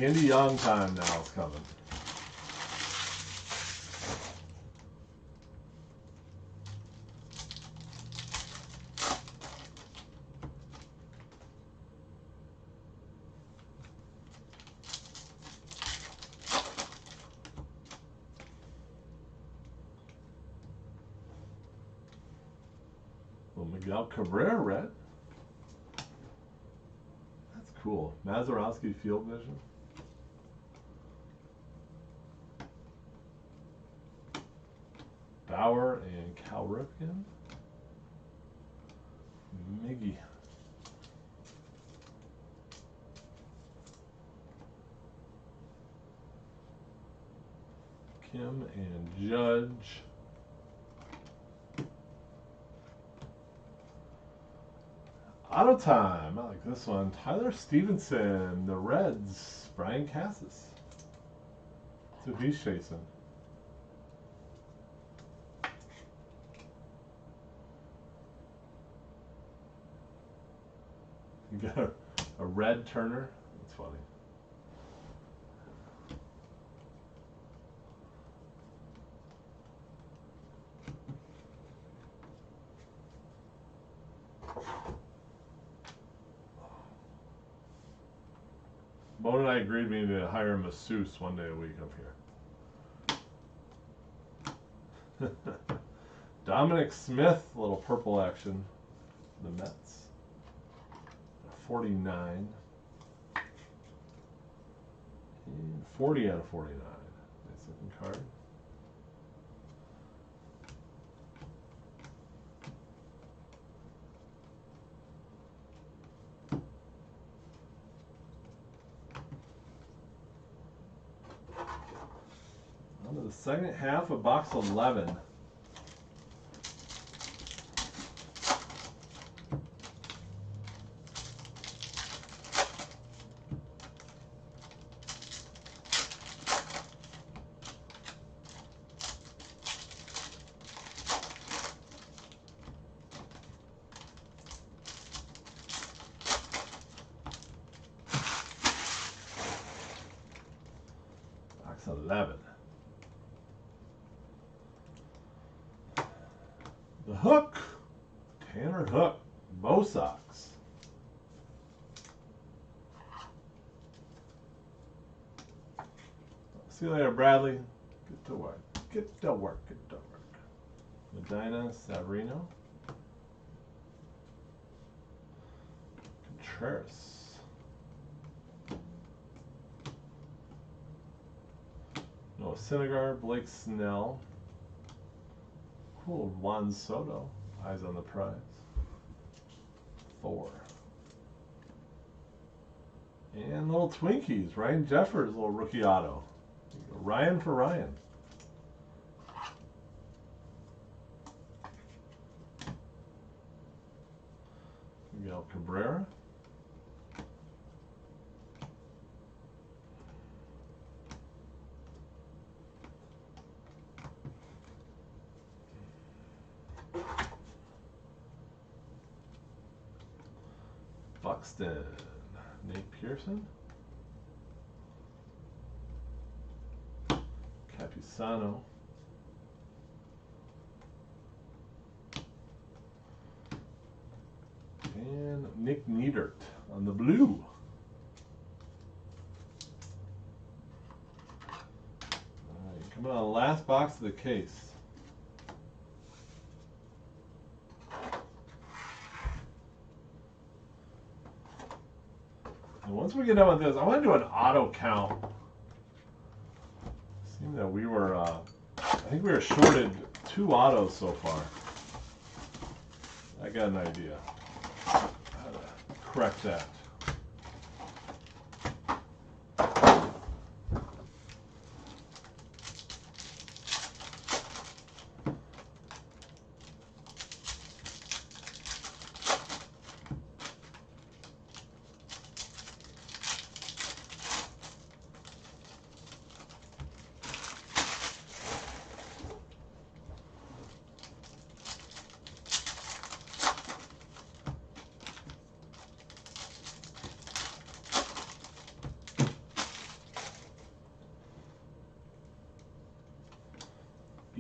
S1: Andy Young time now is coming. Well, Miguel Cabrera red. That's cool. Mazeroski Field Vision. Bauer and Cal Ripken. Miggy. Kim and Judge. Auto time. I like this one. Tyler Stevenson, the Reds. Brian Cassis. That's who he's chasing. You got a red Turner. That's funny. Bone and I agreed we need to hire a masseuse one day a week up here. Dominic Smith, little purple action. The Mets. 49. And 40 out of 49. Nice looking card. On to the second half of box 11. Box 11. The Hook, Tanner Hook, Bo Sox. See you later, Bradley. Get to work. Get to work. Get to work. Medina, Severino. Contreras. Noah Syndergaard, Blake Snell. Cool. Juan Soto. Eyes on the prize. 4. And little Twinkies. Ryan Jeffers, little rookie auto. Ryan for Ryan. Miguel Cabrera. Buxton. Nate Pearson. Capisano. And Nick Neidert on the blue. All right, coming on the last box of the case. And once we get done with this, I want to do an auto count. Seemed that we were, I think we were shorted 2 autos so far. I got an idea how to correct that.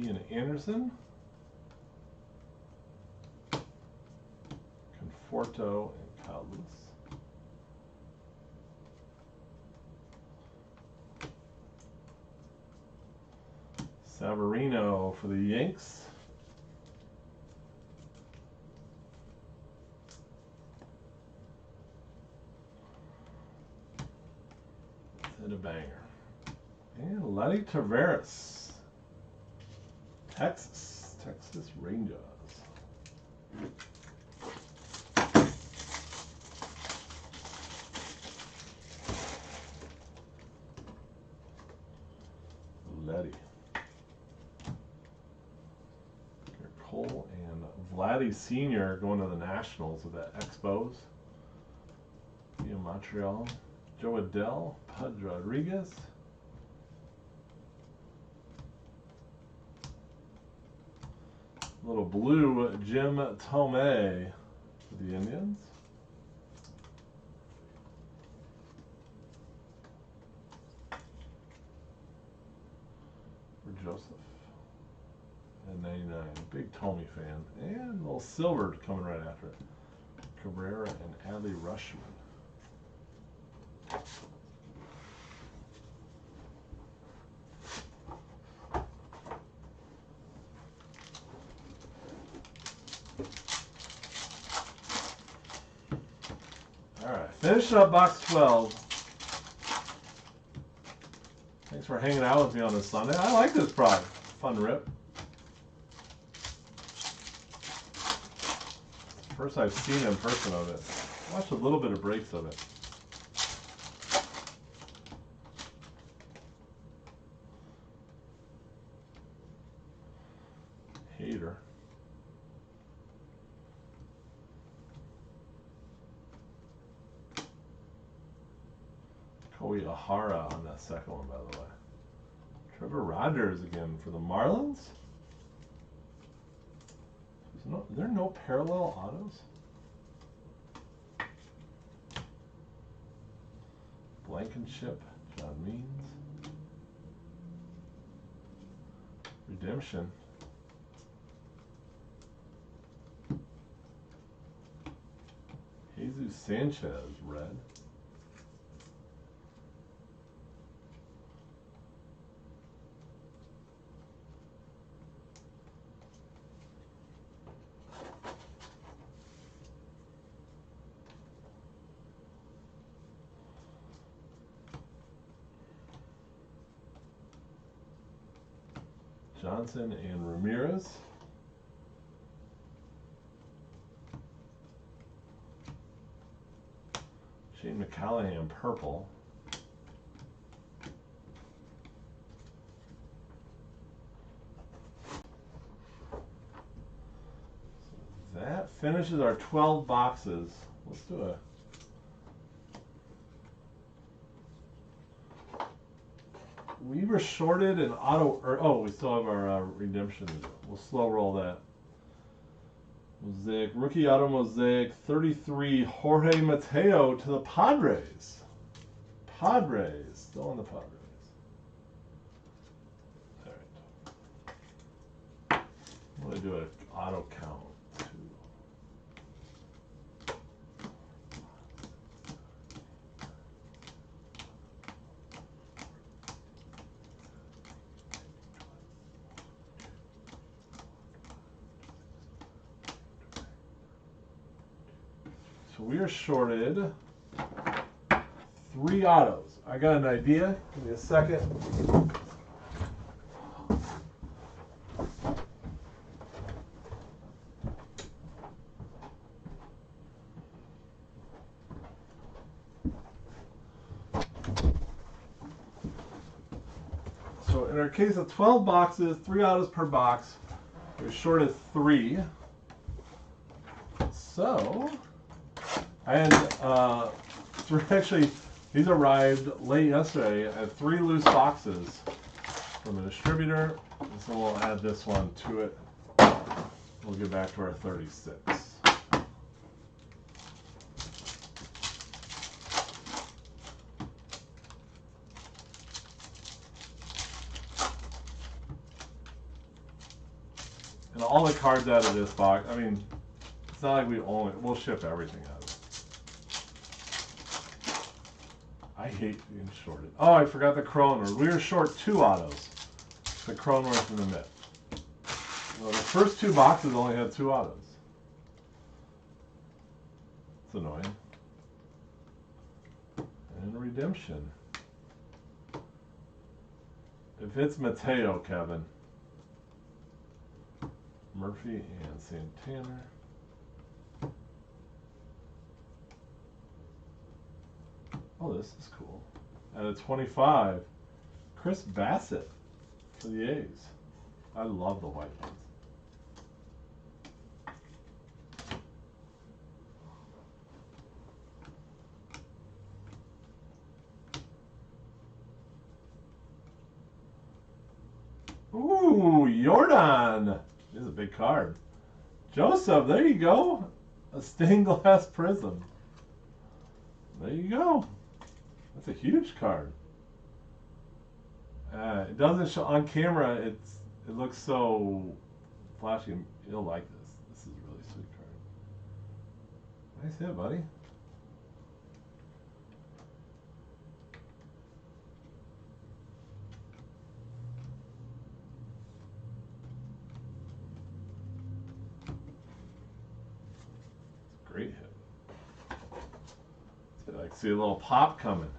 S1: Ian Anderson, Conforto, and Calus. Savarino for the Yanks. And a banger. And Letty Taveras. Texas Rangers. Letty. Cole and Vladdy Sr. going to the Nationals with that Expos. Via Montreal. Joe Adell, Pud Rodriguez. Little blue Jim Tomei for the Indians. For Joseph. And 99. Big Tomei fan. And a little silver coming right after it. Cabrera and Adley Rushman. Alright, finish up box 12. Thanks for hanging out with me on this Sunday. I like this product. Fun rip. First I've seen in person of it. Watched a little bit of breaks of it. Hater. Koi Ahara on that second one, by the way. Trevor Rogers again for the Marlins. Are there no parallel autos? Blankenship, John Means. Redemption. Jesus Sanchez, red. Johnson and Ramirez. Ian McCallahan purple. So that finishes our 12 boxes. Let's do a we were shorted an auto, oh, we still have our redemption. We'll slow roll that. Mosaic, rookie auto Mosaic, 33, Jorge Mateo to the Padres. Padres, still on the Padres. All right. I'm going to do an auto count. So we are shorted 3 autos. I got an idea. Give me a second. So in our case of 12 boxes, 3 autos per box, we're shorted 3. So and actually, these arrived late yesterday. I had 3 loose boxes from a distributor, so we'll add this one to it. We'll get back to our 36. And all the cards out of this box, I mean, it's not like we'll ship everything out of it. I hate being shorted. Oh, I forgot the Cronenworth. We were short 2 autos. The Cronenworth and the Mitt. Well, the first 2 boxes only had 2 autos. It's annoying. And redemption. If it's Mateo, Kevin. Murphy and Santana. Oh, this is cool. At a 25, Chris Bassett for the A's. I love the white ones. Ooh, Jordan. This is a big card. Joseph, there you go. A stained glass prism. There you go. That's a huge card. It doesn't show on camera. It looks so flashy. You'll like this. This is a really sweet card. Nice hit, buddy. Great hit. I can see a little pop coming.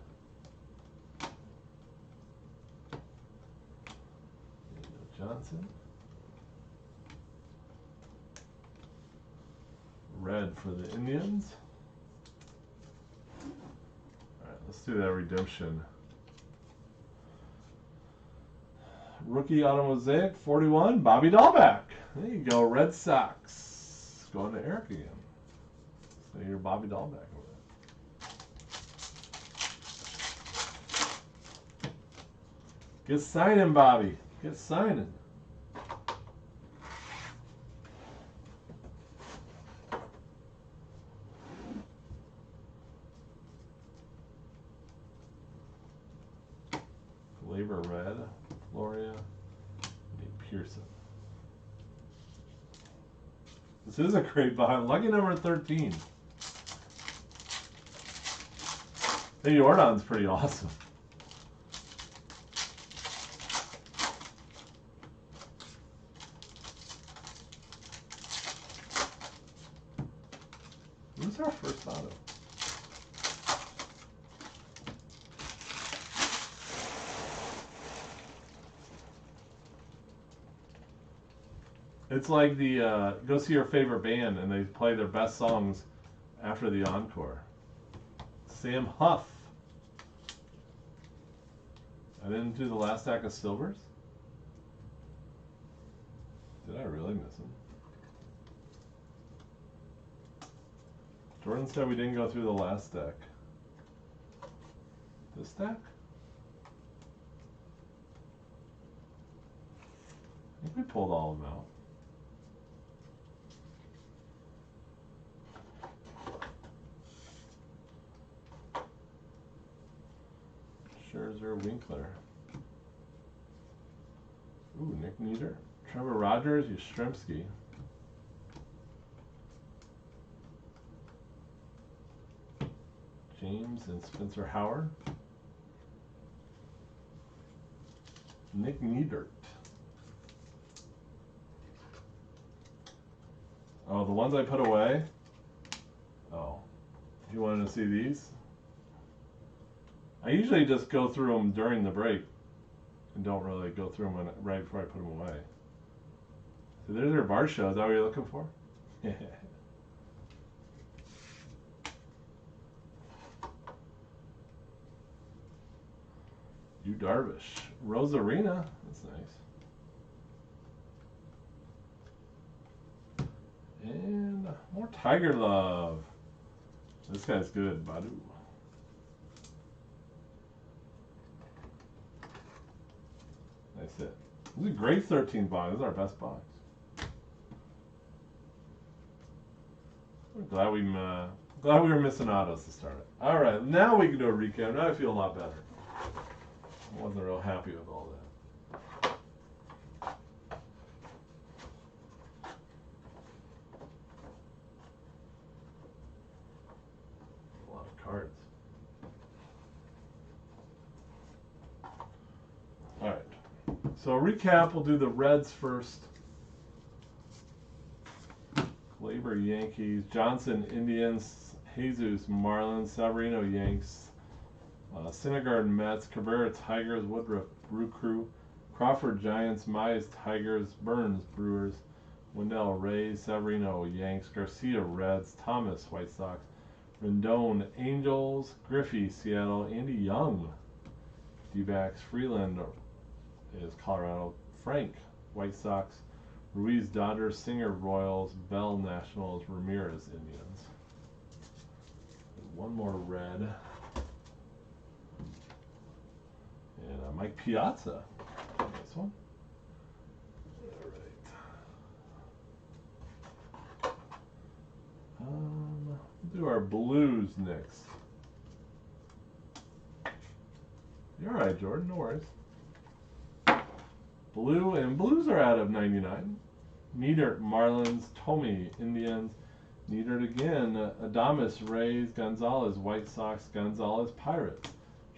S1: Johnson. Red for the Indians. All right, let's do that redemption. Rookie auto Mosaic, 41, Bobby Dahlbeck. There you go, Red Sox. Going to Eric again. So you're Bobby Dahlbeck over there. Get signing, Bobby. Get signing. Glaber red, Floria, Nate Pearson. This is a great buy. Lucky number 13. Hey, Jordan's pretty awesome. Who's our first auto? It's like the go see your favorite band and they play their best songs after the encore. Sam Huff. I didn't do the last stack of silvers. Did I really miss him? Jordan said we didn't go through the last stack. This stack? I think we pulled all of them out. Scherzer, Winkler. Ooh, Nick Nieder. Trevor Rogers, Yastrzemski. James and Spencer Howard. Nick Niedert. Oh, the ones I put away? Oh. You wanted to see these? I usually just go through them during the break and don't really go through them right before I put them away. So there's your bar show. Is that what you're looking for? You Darvish. Rosarina. That's nice. And more Tiger Love. This guy's good, Badu. Nice hit. This is a great 13 box. This is our best box. I'm glad we were missing autos to start it. All right, now we can do a recap. Now I feel a lot better. I wasn't real happy with all that. A lot of cards. All right. So recap, we'll do the Reds first. Glaber Yankees, Johnson Indians, Jesus Marlins, Severino Yanks, Syndergaard Mets, Cabrera Tigers, Woodruff Brew Crew, Crawford Giants, Mize Tigers, Burns Brewers, Wendell Rays, Severino Yanks, Garcia Reds, Thomas White Sox, Rendon Angels, Griffey Seattle, Andy Young D-backs, Freeland is Colorado, Frank White Sox, Ruiz Dodgers, Singer Royals, Bell Nationals, Ramirez Indians. One more red. And Mike Piazza. This one. All right. We'll do our blues next. You're all right, Jordan. No worries. Blue and blues are out of 99. Niedert Marlins, Tomey Indians, Niedert again, Adames Rays, Gonzalez White Sox, Gonzalez Pirates,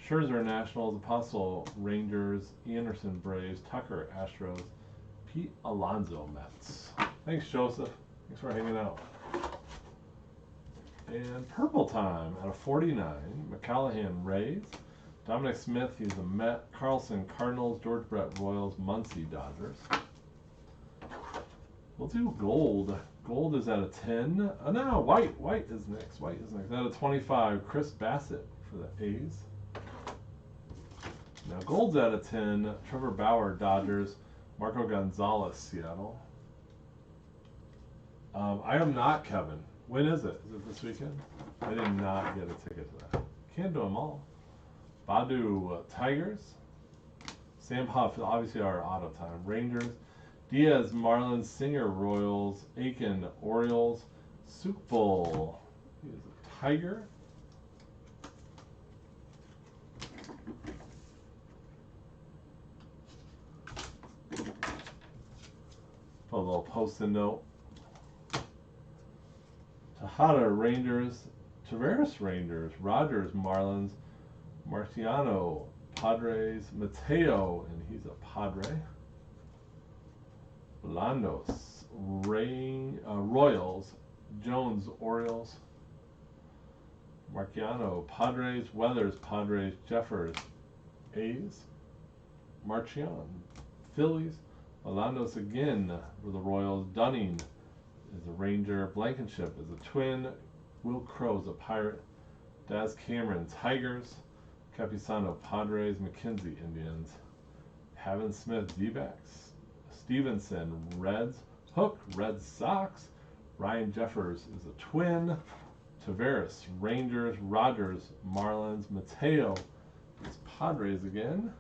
S1: Scherzer Nationals, Apostle Rangers, Anderson Braves, Tucker Astros, Pete Alonso Mets. Thanks, Joseph. Thanks for hanging out. And purple time out of 49, McCallahan Rays, Dominic Smith, he's a Met, Carlson Cardinals, George Brett Royals, Muncy Dodgers. We'll do gold. Gold is at a 10. No, white. White is next. White is next. Out of 25, Chris Bassett for the A's. Now gold's out of 10. Trevor Bauer, Dodgers. Marco Gonzalez, Seattle. I am not Kevin. When is it? Is it this weekend? I did not get a ticket to that. Can't do them all. Badu Tigers. Sam Huff, obviously our auto time. Rangers. Diaz Marlins. Singer Royals. Aiken Orioles. Sukbul. He is a Tiger. Put a little post-it note. Tejada Rangers. Tavares Rangers. Rogers Marlins. Marciano Padres. Mateo, and he's a Padre. Bolanos Royals. Jones Orioles. Marciano Padres. Weathers Padres. Jeffers A's. Marchion Phillies. Bolanos again for the Royals. Dunning is a Ranger. Blankenship is a Twin. Will Crow's a Pirate. Daz Cameron, Tigers. Capisano, Padres. McKenzie, Indians. Havin Smith, D-backs. Stevenson, Reds. Hook, Red Sox. Ryan Jeffers is a Twin. Tavares, Rangers. Rogers, Marlins. Mateo is Padres again.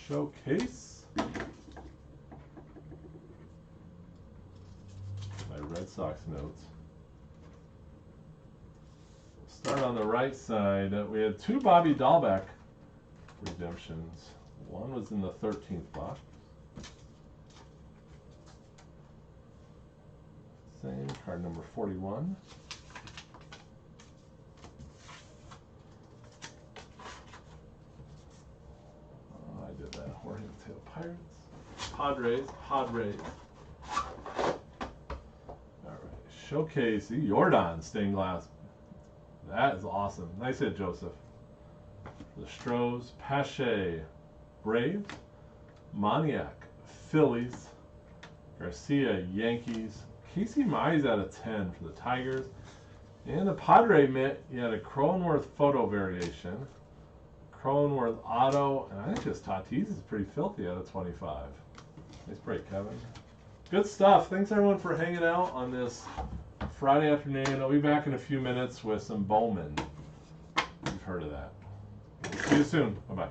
S1: Showcase. My Red Sox notes. We'll start on the right side. We had 2 Bobby Dahlbeck redemptions. One was in the 13th box. Same, card number 41. Oh, I did that. Horned Tail Pirates. Padres. Alright, showcase Jordan stained glass. That is awesome. Nice hit, Joseph. The Stros, Pache, Braves. Moniak, Phillies. Garcia, Yankees. Casey Mize out of 10 for the Tigers. And the Padre mitt, you had a Cronenworth photo variation. Cronenworth auto, and I think this Tatis is pretty filthy out of 25. Nice break, Kevin. Good stuff. Thanks everyone for hanging out on this Friday afternoon. I'll be back in a few minutes with some Bowman. You've heard of that. See you soon. Bye-bye.